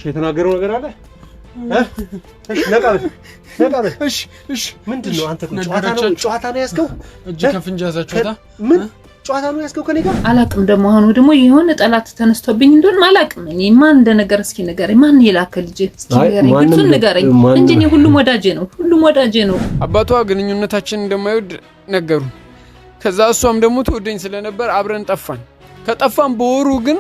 የተናገረው ነገር አለ እሺ ነቃበል እሺ ምንድነው አንተ ጨዋታ ነው ያስከው እጅ ከፍንጅ ያዛችሁታ ምን ጨዋታ ነው ያስከው ከኔ ጋር አላቅም ደግሞ አሁን ደግሞ የሆነ ጠላት ተነስቶብኝ እንደሆነ አላቅም እኔ ማን እንደነገር እስኪ ንገረኝ ማን ይላከ ልጅ እስኪ ንገረኝ እንጂ እኔ ሁሉም ወዳጄ ነው አባቷ ግንኙነታችን እንደማይወድ ነገሩ ከዛ እሷም ደግሞ ተወደኝ ስለነበር አብረን ከጠፋን በወሩ ግን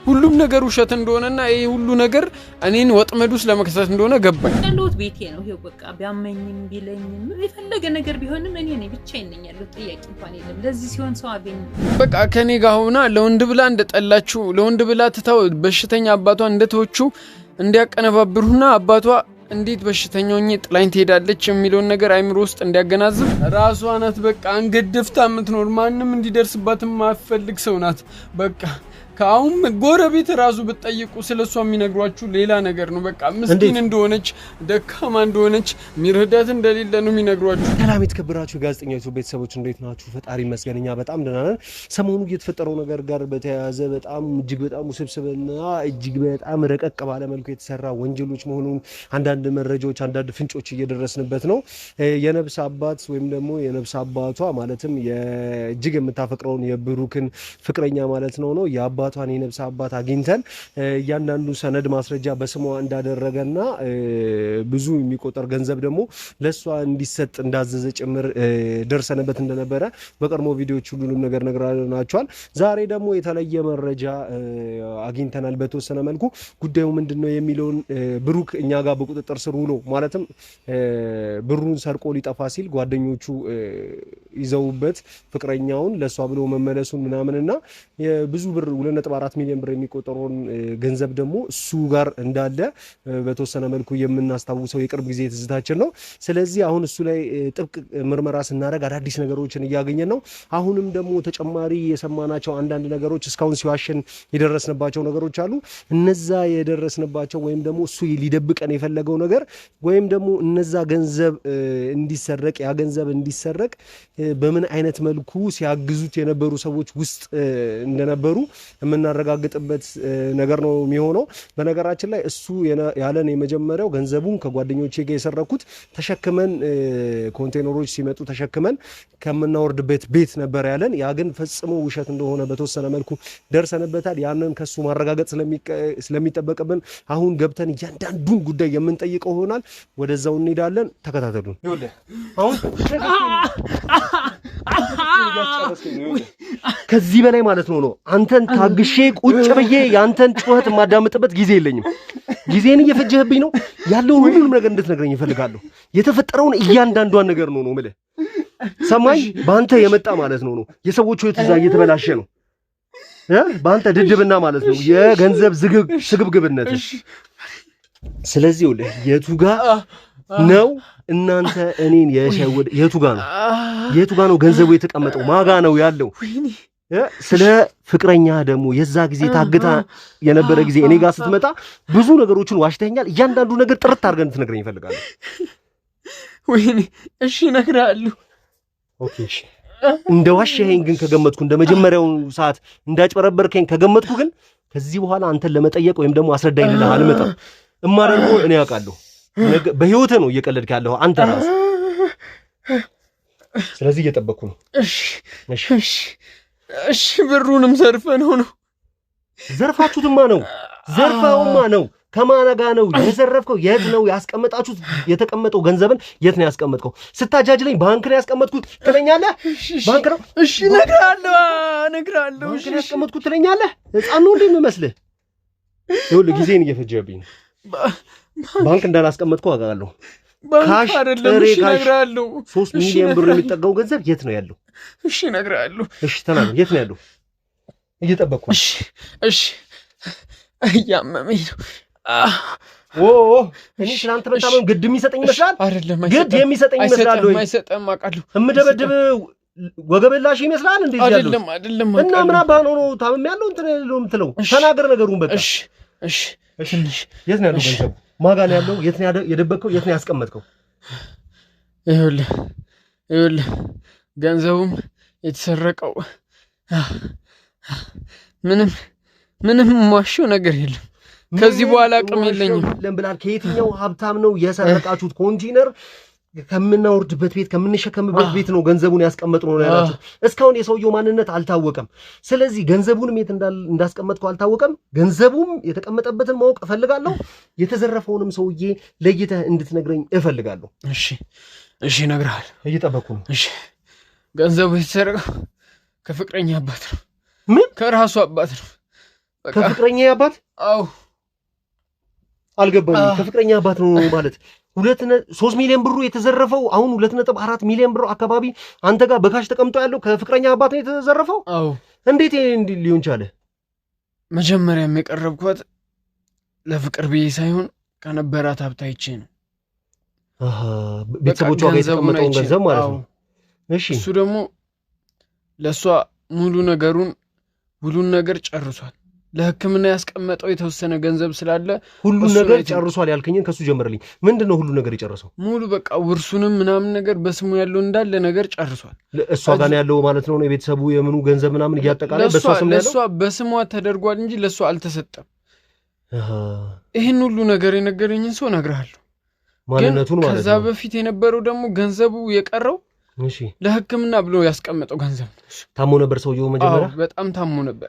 ሁሉም ነገር ውሸት እንደሆነና ይሄ ሁሉ ነገር እኔን ወጥመድ ውስጥ ለመክተት እንደሆነ ገባኝ ያለሁት ቤቴ ነው ይሄው በቃ ቢያመኝም ቢለኝም የፈለገ ነገር ቢሆንም እኔ ነኝ ብቻዬን ነኝ ያለው ጥያቄ እንኳን የለም ለዚህ ሲሆን ሰው አገኝ በቃ ከኔ ጋር ሆና ለወንድ ብላ እንደጠላችሁ ለወንድ ብላ ትታው በሽተኛ አባቷ እንደተወቹ እንዲያቀነባብሩና አባቷ እንዴት በሽተኛውኝ ጥላኝ ትሄዳለች የሚለውን ነገር አይምሮ ውስጥ እንዲያገናዝብ ራሷ ናት በቃ አንገደፍታ የምትኖር ማንንም እንዲደርስባት ማፈልግ ሰው ናት በቃ ካሁን ጎረቤት ራሱ በጠይቁ ስለሷ የሚነግሯችሁ ሌላ ነገር ነው በቃ ምስኪን እንደሆነች ደካማ እንደሆነች ሚረዳት እንደሌለ ነው የሚነግሯችሁ ሰላም የተከበራችሁ ጋዜጠኞች ቤተሰቦች እንዴት ናችሁ ፈጣሪ ይመስገንኛ በጣም ደህና ነን ሰሞኑ እየተፈጠረው ነገር ጋር በተያያዘ በጣም እጅግ በጣም ውስብስብና እጅግ በጣም ረቀቅ ባለ መልኩ የተሰራ ወንጀሎች መሆኑን አንዳንድ መረጃዎች አንዳንድ ፍንጮች እየደረስንበት ነው የነብስ አባት ወይም ደግሞ የነብስ አባቷ ማለትም የእጅግ የምታፈቅረውን የብሩክን ፍቅረኛ ማለት ነው የአባቷን የነብስ አባት አግኝተን እያንዳንዱ ሰነድ ማስረጃ በስሟ እንዳደረገና ብዙ የሚቆጠር ገንዘብ ደግሞ ለሷ እንዲሰጥ እንዳዘዘ ጭምር ደርሰንበት እንደነበረ በቀድሞ ቪዲዮዎች ሁሉንም ነገር ነግራናችኋል ዛሬ ደግሞ የተለየ መረጃ አግኝተናል በተወሰነ መልኩ ጉዳዩ ምንድነው የሚለውን ብሩክ እኛ ጋር በቁጥጥር ስር ውሎ ማለትም ብሩን ሰርቆ ሊጠፋ ሲል ጓደኞቹ ይዘውበት ፍቅረኛውን ለሷ ብሎ መመለሱን ምናምንና የብዙ ብር 2.4 ሚሊዮን ብር የሚቆጠረውን ገንዘብ ደግሞ እሱ ጋር እንዳለ በተወሰነ መልኩ የምናስታውሰው የቅርብ ጊዜ ትዝታችን ነው ስለዚህ አሁን እሱ ላይ ጥብቅ ምርመራ ስናደርግ አዳዲስ ነገሮችን እያገኘን ነው አሁንም ደግሞ ተጨማሪ የሰማናቸው አንዳንድ ነገሮች እስካሁን ሲዋሸን የደረስንባቸው ነገሮች አሉ እነዛ የደረስንባቸው ወይም ደግሞ እሱ ሊደብቀን የፈለገው ነገር ወይም ደግሞ እነዛ ገንዘብ እንዲሰረቅ ያ ገንዘብ እንዲሰረቅ በምን አይነት መልኩ ሲያግዙት የነበሩ ሰዎች ውስጥ እንደነበሩ የምናረጋግጥበት ነገር ነው የሚሆነው በነገራችን ላይ እሱ ያለን የመጀመሪያው ገንዘቡን ከጓደኞቼ ጋር የሰረኩት ተሸክመን ኮንቴነሮች ሲመጡ ተሸክመን ከምናወርድበት ቤት ነበር ያለን ያ ግን ፈጽሞ ውሸት እንደሆነ በተወሰነ መልኩ ደርሰንበታል ያንን ከሱ ማረጋገጥ ስለሚጠበቅብን አሁን ገብተን እያንዳንዱን ጉዳይ የምንጠይቀው ይሆናል ወደዛው እንሄዳለን ተከታተሉን ይኸውልህ አሁን ከዚህ በላይ ማለት ነው አንተን ታግሼ ቁጭ ብዬ ያንተን ጩኸት ማዳመጥበት ጊዜ የለኝም ጊዜን እየፈጀህብኝ ነው ያለውን ሁሉንም ነገር እንድትነግረኝ እፈልጋለሁ የተፈጠረውን እያንዳንዷን ነገር ነው ማለት ሰማይ ባንተ የመጣ ማለት ነው የሰዎች ህይወት እዛ እየተበላሸ ነው ባንተ ድድብና ማለት ነው የገንዘብ ስግብግብነት ስለዚህ ወለ የቱጋ ነው እናንተ እኔን የሸወድ የቱጋ ነው ገንዘቡ የተቀመጠው ማጋ ነው ያለው ስለ ፍቅረኛ ደግሞ የዛ ጊዜ ታግታ የነበረ ጊዜ እኔ ጋር ስትመጣ ብዙ ነገሮችን ዋሽተኛል እያንዳንዱ ነገር ጥርት አድርገን ትነግረኝ ይፈልጋል ወይኔ እሺ ነግራለሁ ኦኬ እሺ እንደዋሽኸኝ ግን ከገመትኩ እንደመጀመሪያው ሰዓት እንዳጭበረበርከኝ ከገመትኩ ግን ከዚህ በኋላ አንተን ለመጠየቅ ወይም ደግሞ አስረዳኝ ልልህ አልመጣም እማረርኩ እኔ ያውቃለሁ በህይወቴ ነው እየቀለድክ ያለው አንተ ራስ ስለዚህ እየጠበቅኩ ነው እሺ ብሩንም ዘርፈነው ነው ዘርፋችሁትማ ነው ዘርፋውማ ነው ከማናጋ ነው የዘረፍከው የት ነው ያስቀመጣችሁት የተቀመጠው ገንዘብን የት ነው ያስቀመጥከው ስታጃጅለኝ ባንክ ነው ያስቀመጥኩት ትለኛለህ ባንክ ነው እሺ ነግራለሁ እሺ ያስቀመጥኩት ትለኛለህ ህፃን ነው እንዴ የምመስልህ ይኸውልህ ጊዜን እየፈጀብኝ ነው ባንክ እንዳላስቀመጥከው አውቃለሁ ካሽ አይደለም እሺ ነግራለሁ 3 ሚሊዮን ብር የሚጠጋው ገንዘብ የት ነው ያለው እሺ ነግራለሁ እሺ ተናገር የት ነው ያለው እየጠበቅኩ እሺ እያመመኝ ነው እኔ ስላንተ በጣም ግድ የሚሰጠኝ ይመስላል አይደለም ግድ የሚሰጠኝ ይመስላል ወይ አይሰጠም አውቃለሁ እምደበድብ ወገበላሽ ይመስላል እንዴ አይደለም እና ምን አባ ነው ታምም ያለው እንትን ነው የምትለው ተናገር ነገሩን በቃ እሺ የት ነው ያለው ገንዘቡ ማጋ ነው ያለው የት ነው የደበቀው የት ነው ያስቀመጥከው ይኸውልህ ገንዘቡም የተሰረቀው ምንም ዋሽው ነገር የለም ከዚህ በኋላ አቅም የለኝም ለምብላል ከየትኛው ሀብታም ነው የሰረቃችሁት ኮንቲነር ከምናወርድበት ቤት ከምንሸከምበት ቤት ነው ገንዘቡን ያስቀመጥነው ነው ያላችሁ እስካሁን የሰውየው ማንነት አልታወቀም ስለዚህ ገንዘቡንም የት እንዳስቀመጥከው አልታወቀም ገንዘቡም የተቀመጠበትን ማወቅ እፈልጋለሁ የተዘረፈውንም ሰውዬ ለይተህ እንድትነግረኝ እፈልጋለሁ እሺ እነግርሃለሁ እየጠበቅኩ ነው እሺ ገንዘቡ የተሰረቀው ከፍቅረኛ አባት ነው ምን ከራሱ አባት ነው ከፍቅረኛ አባት አው አልገባኝም ከፍቅረኛ አባት ነው ማለት 3 ሚሊዮን ብሩ የተዘረፈው አሁን 2.4 ሚሊዮን ብሩ አካባቢ አንተ ጋር በካሽ ተቀምጦ ያለው ከፍቅረኛ አባት ነው የተዘረፈው አው እንዴት ሊሆን ቻለ መጀመሪያ የቀረብኩት ለፍቅር ብዬ ሳይሆን ከነበራት ሀብታይቼ ነው ቤተሰቦቿ ጋር የተቀመጠውን ገንዘብ ማለት ነው እሺ እሱ ደግሞ ለሷ ሁሉን ነገር ጨርሷል ለህክምና ያስቀመጠው የተወሰነ ገንዘብ ስላለ ሁሉ ነገር ጨርሷል ያልከኝን ከሱ ጀምርልኝ ምንድነው ሁሉ ነገር የጨረሰው ሙሉ በቃ ውርሱንም ምናምን ነገር በስሙ ያለው እንዳለ ነገር ጨርሷል እሷ ጋር ያለው ማለት ነው የቤተሰቡ የምኑ ገንዘብ ምናምን እያጠቃለለ በሷ ስም ያለው ለሷ በስሟ ተደርጓል እንጂ ለሷ አልተሰጠም ይሄን ሁሉ ነገር የነገረኝን ሰው ነግርሃለሁ ማንነቱን ማለት ነው ከዛ በፊት የነበረው ደግሞ ገንዘቡ የቀረው እሺ ለህክምና ብሎ ያስቀመጠው ገንዘብ ታሞ ነበር ሰውየው መጀመሪያ በጣም ታሞ ነበር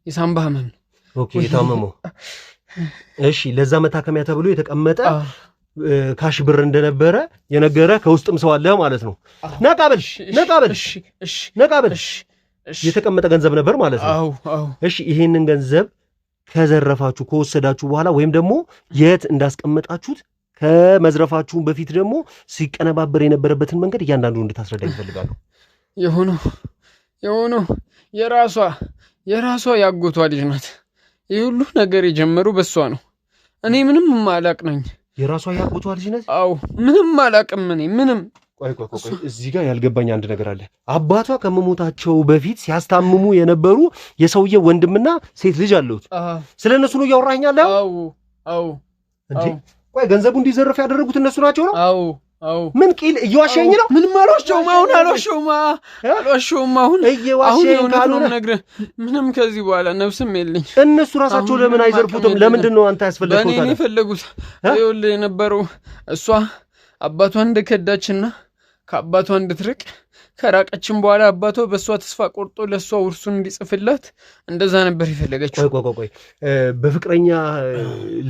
የሳምባ ህመም ኦኬ የታመመው እሺ ለዛ መታከሚያ ተብሎ የተቀመጠ ካሽ ብር እንደነበረ የነገረ ከውስጥም ሰው አለ ማለት ነው ነቃበል የተቀመጠ ገንዘብ ነበር ማለት ነው እሺ ይሄንን ገንዘብ ከዘረፋችሁ ከወሰዳችሁ በኋላ ወይም ደግሞ የት እንዳስቀመጣችሁት ከመዝረፋችሁ በፊት ደግሞ ሲቀነባበር የነበረበትን መንገድ እያንዳንዱ እንድታስረዳኝ ይፈልጋሉ የሆነው የራሷ ያጎቷ ልጅ ናት ይሄ ሁሉ ነገር የጀመረው በሷ ነው እኔ ምንም ማላቅ ነኝ የራሷ ያጎቷ ልጅ ናት አው ምንም ማላቅም እኔ ምንም ቆይ እዚህ ጋር ያልገባኝ አንድ ነገር አለ አባቷ ከመሞታቸው በፊት ሲያስታምሙ የነበሩ የሰውዬ ወንድምና ሴት ልጅ አሉት ስለነሱ ነው ያወራኛል አው እንዴ ቆይ ገንዘቡ እንዲዘረፍ ያደረጉት እነሱ ናቸው ነው አው ምን ቂል እየዋሸኝ ነው ምንም አልዋሸውም አሁን እየዋሸኝ ነው ነግረህ ምንም ከዚህ በኋላ ነፍስም የለኝ እነሱ ራሳቸው ለምን አይዘርፉትም ለምንድን ነው አንተ ያስፈልገው ታዲያ እኔ ፈለጉት ይኸውልህ የነበረው እሷ አባቷን እንደከዳችና ከአባቷ እንድትርቅ ከራቀችም በኋላ አባቷ በሷ ተስፋ ቆርጦ ለሷ ውርሱን እንዲጽፍላት እንደዛ ነበር ይፈልገችው ቆይ በፍቅረኛ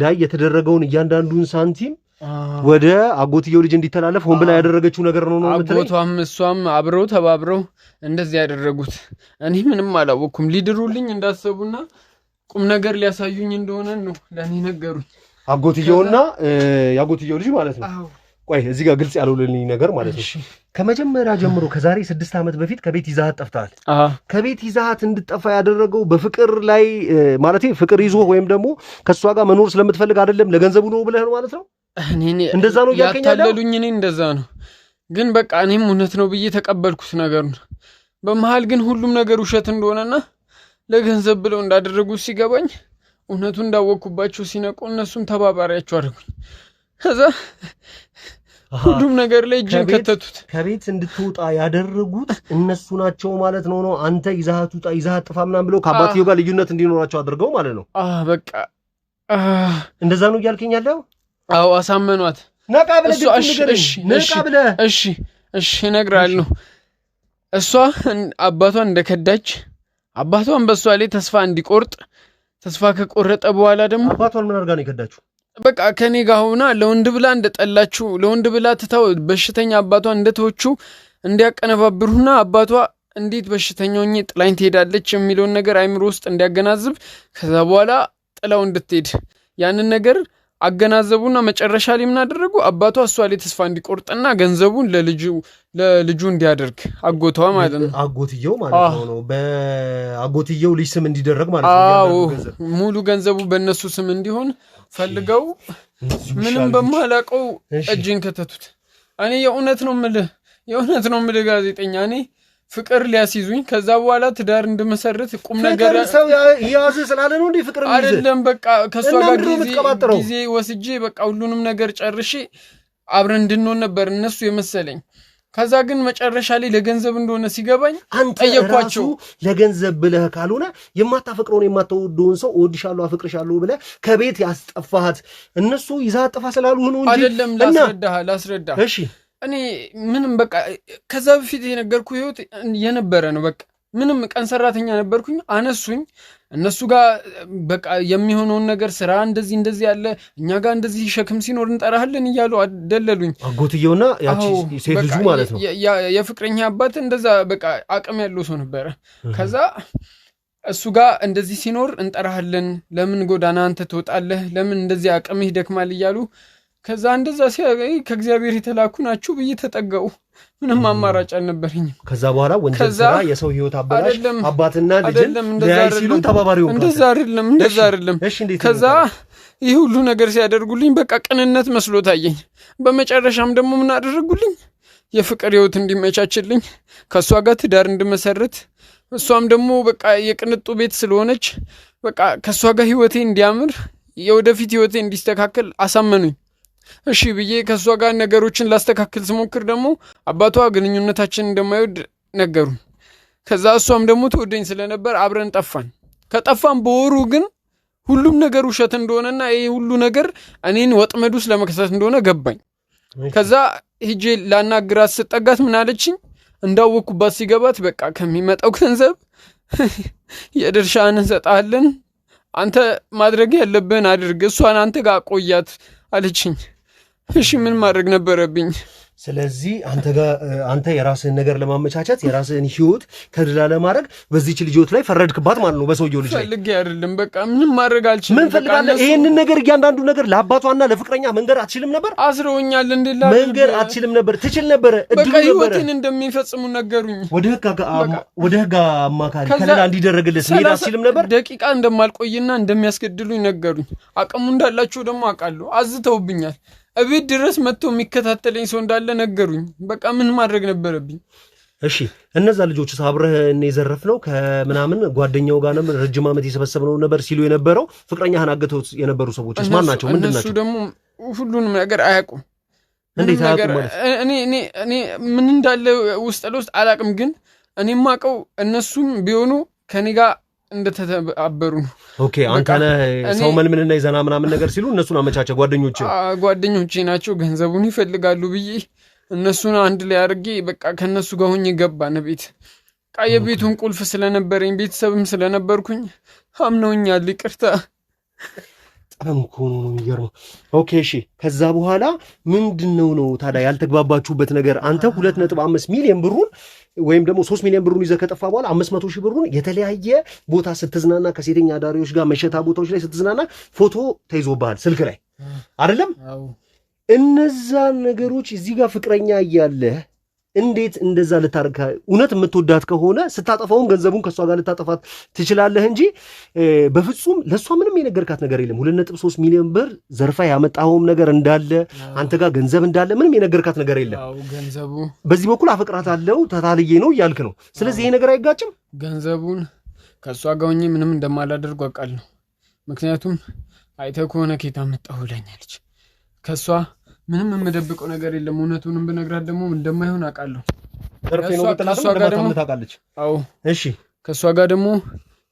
ላይ የተደረገውን እያንዳንዱን ሳንቲም ወደ አጎትየው ልጅ እንዲተላለፍ ሆን ብላ ያደረገችው ነገር ነው የምትለኝ አጎቷም እሷም አብረው ተባብረው እንደዚህ ያደረጉት እኔ ምንም አላወኩም ሊድሩልኝ እንዳሰቡና ቁም ነገር ሊያሳዩኝ እንደሆነ ነው ለኔ ነገሩኝ አጎትየውና ያጎትየው ልጅ ማለት ነው ቆይ እዚህ ጋር ግልጽ ያልሆነልኝ ነገር ማለት ነው ከመጀመሪያ ጀምሮ ከዛሬ 6 ዓመት በፊት ከቤት ይዛሃት ጠፍታል ከቤት ይዛሃት እንድትጠፋ ያደረገው በፍቅር ላይ ማለቴ ፍቅር ይዞ ወይም ደግሞ ከሷ ጋር መኖር ስለምትፈልግ አይደለም ለገንዘቡ ነው ብለህ ነው ማለት ነው እንደዛ ነው ያታለሉኝ እኔ እንደዛ ነው ግን በቃ እኔም እውነት ነው ብዬ ተቀበልኩት ነገር ነው በመሃል ግን ሁሉም ነገር ውሸት እንደሆነና ለገንዘብ ብለው እንዳደረጉት ሲገባኝ እውነቱ እንዳወኩባቸው ሲነቁ እነሱም ተባባሪያቸው አድርጉኝ ከዛ ሁሉም ነገር ላይ እጅን ከተቱት ከቤት እንድትወጣ ያደረጉት እነሱ ናቸው ማለት ነው አንተ ይዛሃት ውጣ ይዛሃት ጥፋ ምናምን ብለው ከአባትየው ጋር ልዩነት እንዲኖራቸው አድርገው ማለት ነው በቃ እንደዛ ነው እያልከኝ ያለው አዎ አሳመኗት ነቃ ብለህ እሺ እነግርሃለሁ እሷ አባቷን እንደከዳች አባቷን በሷ ላይ ተስፋ ከቆረጠ በኋላ ደግሞ አባቷን ምን አድርጋ ነው የከዳችው በቃ ከኔ ጋር ሆና ለወንድ ብላ እንደጠላችሁ ለወንድ ብላ ትታው በሽተኛ አባቷን እንደተወቹ እንዲያቀነባብሩና አባቷ እንዴት በሽተኛው ጥላኝ ትሄዳለች የሚለውን ነገር አይምሮ ውስጥ እንዲያገናዝብ ከዛ በኋላ ጥላው እንድትሄድ ያንን ነገር አገናዘቡና መጨረሻ ላይ ምን አደረጉ አባቷ እሷ ላይ ተስፋ እንዲቆርጥና ገንዘቡን ለልጁ እንዲያደርግ አጎቷ ማለት ነው አጎትየው ማለት ነው በአጎትየው ልጅ ስም እንዲደረግ ማለት ነው ሙሉ ገንዘቡ በእነሱ ስም እንዲሆን ፈልገው ምንም በማላቀው እጅን ከተቱት እኔ የእውነት ነው የምልህ ጋዜጠኛ እኔ ፍቅር ሊያስይዙኝ ከዛ በኋላ ትዳር እንድመሰርት ቁም ነገር ሰው ያዘ ስላለ ነው እንዴ ፍቅር አይደለም በቃ ከሷ ጋር ጊዜ ወስጄ በቃ ሁሉንም ነገር ጨርሼ አብረን እንድንሆን ነበር እነሱ የመሰለኝ ከዛ ግን መጨረሻ ላይ ለገንዘብ እንደሆነ ሲገባኝ አንተ ራሱ ለገንዘብ ብለህ ካልሆነ የማታፈቅረውን የማትወደውን ሰው እወድሻለሁ አፈቅርሻለሁ ብለህ ከቤት ያስጠፋሃት እነሱ ይዛ አጥፋ ስላልሆነ እንጂ አይደለም። ላስረዳ እሺ እኔ ምንም በቃ ከዛ በፊት የነገርኩ ህይወት የነበረ ነው። በቃ ምንም ቀን ሰራተኛ ነበርኩኝ። አነሱኝ እነሱ ጋር በቃ የሚሆነውን ነገር ስራ እንደዚህ ያለ እኛ ጋር እንደዚህ ሸክም ሲኖር እንጠራሃለን እያሉ አደለሉኝ። አጎትየውና ያቺ ሴት ልጁ ማለት ነው የፍቅረኛ አባት እንደዛ በቃ አቅም ያለው ሰው ነበረ። ከዛ እሱ ጋር እንደዚህ ሲኖር እንጠራሃለን፣ ለምን ጎዳና አንተ ትወጣለህ፣ ለምን እንደዚህ አቅምህ ይደክማል እያሉ ከዛ እንደዛ ሲያገኝ ከእግዚአብሔር የተላኩ ናችሁ ብዬ ተጠጋው። ምንም አማራጭ አልነበረኝም። ከዛ በኋላ ወንጀል ስራ የሰው ህይወት አበላሽ አባትና ልጅን ለያይሲሉ ተባባሪው እንደዛ አይደለም። ከዛ ይህ ሁሉ ነገር ሲያደርጉልኝ በቃ ቅንነት መስሎ ታየኝ። በመጨረሻም ደግሞ ምን አደረጉልኝ? የፍቅር ህይወት እንዲመቻችልኝ ከሷ ጋር ትዳር እንድመሰረት እሷም ደግሞ በቃ የቅንጡ ቤት ስለሆነች በቃ ከሷ ጋር ህይወቴ እንዲያምር የወደፊት ህይወቴ እንዲስተካከል አሳመኑኝ። እሺ ብዬ ከሷ ጋር ነገሮችን ላስተካክል ስሞክር ደግሞ አባቷ ግንኙነታችን እንደማይወድ ነገሩን። ከዛ እሷም ደግሞ ትወደኝ ስለነበር አብረን ጠፋን። ከጠፋን በወሩ ግን ሁሉም ነገር ውሸት እንደሆነና ይሄ ሁሉ ነገር እኔን ወጥመድ ውስጥ ለመክተት እንደሆነ ገባኝ። ከዛ ሂጄ ላናግራት ስጠጋት ምን አለችኝ? እንዳወኩባት ሲገባት በቃ ከሚመጣው ገንዘብ የድርሻህን እንሰጣለን፣ አንተ ማድረግ ያለብህን አድርግ፣ እሷን አንተ ጋር ቆያት አለችኝ። እሺ ምን ማድረግ ነበረብኝ? ስለዚህ አንተ የራስህን ነገር ለማመቻቸት የራስህን ህይወት ከድላ ለማድረግ በዚህች ልጅት ላይ ፈረድክባት ማለት ነው። በሰውየው ልጅ ላይ ፈልጌ አይደለም፣ በቃ ምንም ማድረግ አልችልም። ምን ፈልጋለህ? ይሄንን ነገር እያንዳንዱ ነገር ለአባቷና ለፍቅረኛ መንገር አትችልም ነበር? አስረውኛል እንዴላ መንገር አትችልም ነበር? ትችል ነበር። በቃ ህይወቴን እንደሚፈጽሙ ነገሩኝ። ወደ ህግ አማካሪ ከለላ እንዲደረግልህ ሄድ አትችልም ነበር? ደቂቃ እንደማልቆይና እንደሚያስገድሉኝ ነገሩኝ። አቅሙ እንዳላቸው ደግሞ አውቃለሁ። አዝተውብኛል። እቤት ድረስ መጥቶ የሚከታተለኝ ሰው እንዳለ ነገሩኝ። በቃ ምን ማድረግ ነበረብኝ? እሺ እነዛ ልጆች አብረህ የዘረፍነው ከምናምን ጓደኛው ጋር ነበር ረጅም ዓመት የሰበሰብነው ነበር ሲሉ የነበረው ፍቅረኛህን አገተው የነበሩ ሰዎች ማን ናቸው? ምንድን ናቸው? እነሱ ደግሞ ሁሉንም ነገር አያውቁም። እንዴት አያውቁም ማለት? እኔ ምን እንዳለ ውስጥ ለውስጥ አላውቅም። ግን እኔ የማውቀው እነሱም ቢሆኑ ከኔ ጋር እንደተባበሩ ነው። ኦኬ አንተ ሰው መልምልና ይዘና ምናምን ነገር ሲሉ እነሱን አመቻቸ። ጓደኞቼ ናቸው ገንዘቡን ይፈልጋሉ ብዬ እነሱን አንድ ላይ አድርጌ በቃ ከነሱ ጋር ሆኜ ገባን ቤት። በቃ የቤቱን ቁልፍ ስለነበረኝ ቤተሰብም ስለነበርኩኝ አምነውኛል። ይቅርታ በጣም እኮ ነው የሚገርመው። ኦኬ እሺ ከዛ በኋላ ምንድነው ነው ታዲያ ያልተግባባችሁበት ነገር? አንተ 2.5 ሚሊዮን ብሩን ወይም ደግሞ 3 ሚሊዮን ብሩን ይዘህ ከጠፋ በኋላ 500 ሺህ ብሩን የተለያየ ቦታ ስትዝናና ከሴተኛ አዳሪዎች ጋር መሸታ ቦታዎች ላይ ስትዝናና ፎቶ ተይዞብሃል ስልክ ላይ አይደለም? እነዛ ነገሮች እዚህ ጋር ፍቅረኛ እያለህ እንዴት እንደዛ ልታርካ? እውነት የምትወዳት ከሆነ ስታጠፋውን ገንዘቡን ከሷ ጋር ልታጠፋት ትችላለህ እንጂ በፍጹም ለሷ ምንም የነገርካት ነገር የለም። 2.3 ሚሊዮን ብር ዘርፋ ያመጣኸውም ነገር እንዳለ አንተ ጋር ገንዘብ እንዳለ ምንም የነገርካት ነገር የለም። ገንዘቡ በዚህ በኩል አፈቅራታለሁ ተታልዬ ነው እያልክ ነው። ስለዚህ ይሄ ነገር አይጋጭም? ገንዘቡን ከሷ ጋር ሆኜ ምንም እንደማላደርግ አውቃለሁ። ምክንያቱም አይተህ ከሆነ ኬታ መጣሁ ብላኛለች። ከሷ ምንም የምደብቀው ነገር የለም። እውነቱንም ብነግራት ደግሞ እንደማይሆን አውቃለሁ። እሺ ከሷ ጋር ደግሞ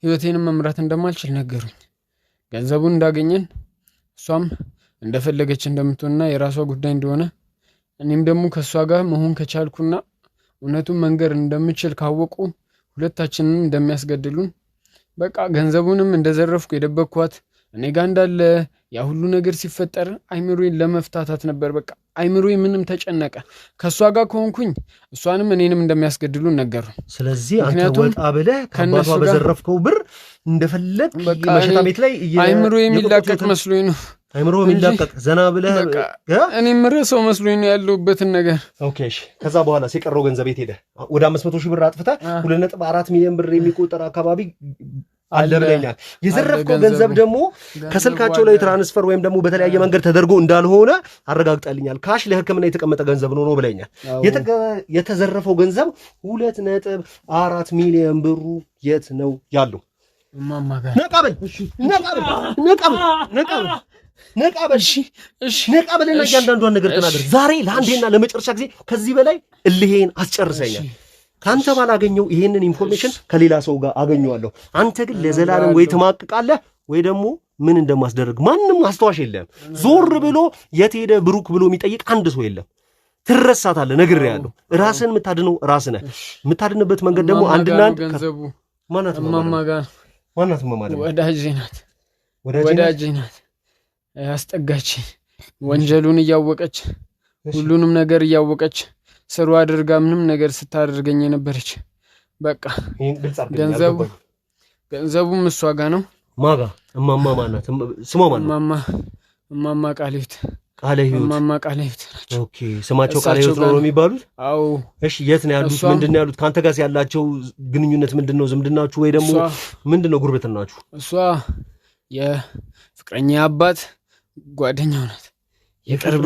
ህይወቴንም መምራት እንደማልችል ነገሩኝ። ገንዘቡን እንዳገኘን እሷም እንደፈለገች እንደምትሆንና የራሷ ጉዳይ እንደሆነ እኔም ደግሞ ከሷ ጋር መሆን ከቻልኩና እውነቱን መንገር እንደምችል ካወቁ ሁለታችንን እንደሚያስገድሉን በቃ ገንዘቡንም እንደዘረፍኩ የደበቅኳት እኔ ጋር እንዳለ ያ ሁሉ ነገር ሲፈጠር አይምሮዬን ለመፍታታት ነበር። በቃ አይምሮዬ ምንም ተጨነቀ። ከሷ ጋር ከሆንኩኝ እሷንም እኔንም እንደሚያስገድሉ ነገሩ። ስለዚህ አንተ ወጣ ብለህ ከአባቷ በዘረፍከው ብር እንደፈለግ መሸታ ቤት ላይ አይምሮዬ የሚላቀቅ መስሎኝ ነው። አይምሮ የሚላቀቅ ዘና ብለህ እኔ ምረሰው መስሎኝ ነው ያለሁበትን ነገር። ኦኬ እሺ ከዛ በኋላ ሲቀረው ገንዘብ የት ሄደ? ወደ 500 ሺህ ብር አጥፍተህ 2.4 ሚሊዮን ብር የሚቆጠር አካባቢ አለ ብለኛል። የዘረፍከው ገንዘብ ደግሞ ከስልካቸው ላይ ትራንስፈር ወይም ደግሞ በተለያየ መንገድ ተደርጎ እንዳልሆነ አረጋግጠልኛል። ካሽ ለሕክምና የተቀመጠ ገንዘብ ነው ብለኛል። የተዘረፈው ገንዘብ 2.4 ሚሊዮን ብሩ የት ነው ያለው? እማማ ጋር ነቃበል ነቃበልና እያንዳንዷን ነገር ተናገር። ዛሬ ለአንዴና ለመጨረሻ ጊዜ ከዚህ በላይ እልሄን አስጨርሰኛል። ካንተ ባላገኘው ይሄንን ኢንፎርሜሽን ከሌላ ሰው ጋር አገኘዋለሁ። አንተ ግን ለዘላለም ወይ ትማቅቃለህ ወይ ደግሞ ምን እንደማስደርግ ማንም አስተዋሽ የለም። ዞር ብሎ የት ሄደ ብሩክ ብሎ የሚጠይቅ አንድ ሰው የለም። ትረሳታለህ። ነግሬሃለሁ። ራስን የምታድነው ራስህ ነህ። የምታድንበት መንገድ ደግሞ አንድና አንድ ገንዘቡ ማናት ወዳጄ ናት ያስጠጋች ወንጀሉን እያወቀች ሁሉንም ነገር እያወቀች ስሩ አድርጋ ምንም ነገር ስታደርገኝ የነበረች በቃ ገንዘቡም እሷ ጋር ነው። ማጋ እማማ ማናት? ስሟ ማናት? እማማ ቃልዮት ናቸው። ኦኬ ስማቸው ቃልዮት ነው የሚባሉት? አዎ። እሺ የት ነው ያሉት? ምንድነው ያሉት? ካንተ ጋር ያላቸው ግንኙነት ምንድነው? ዝምድናችሁ ወይ ደግሞ ምንድነው ጉርብትናችሁ? እሷ የፍቅረኛ አባት ጓደኛው ናት። የቅርብ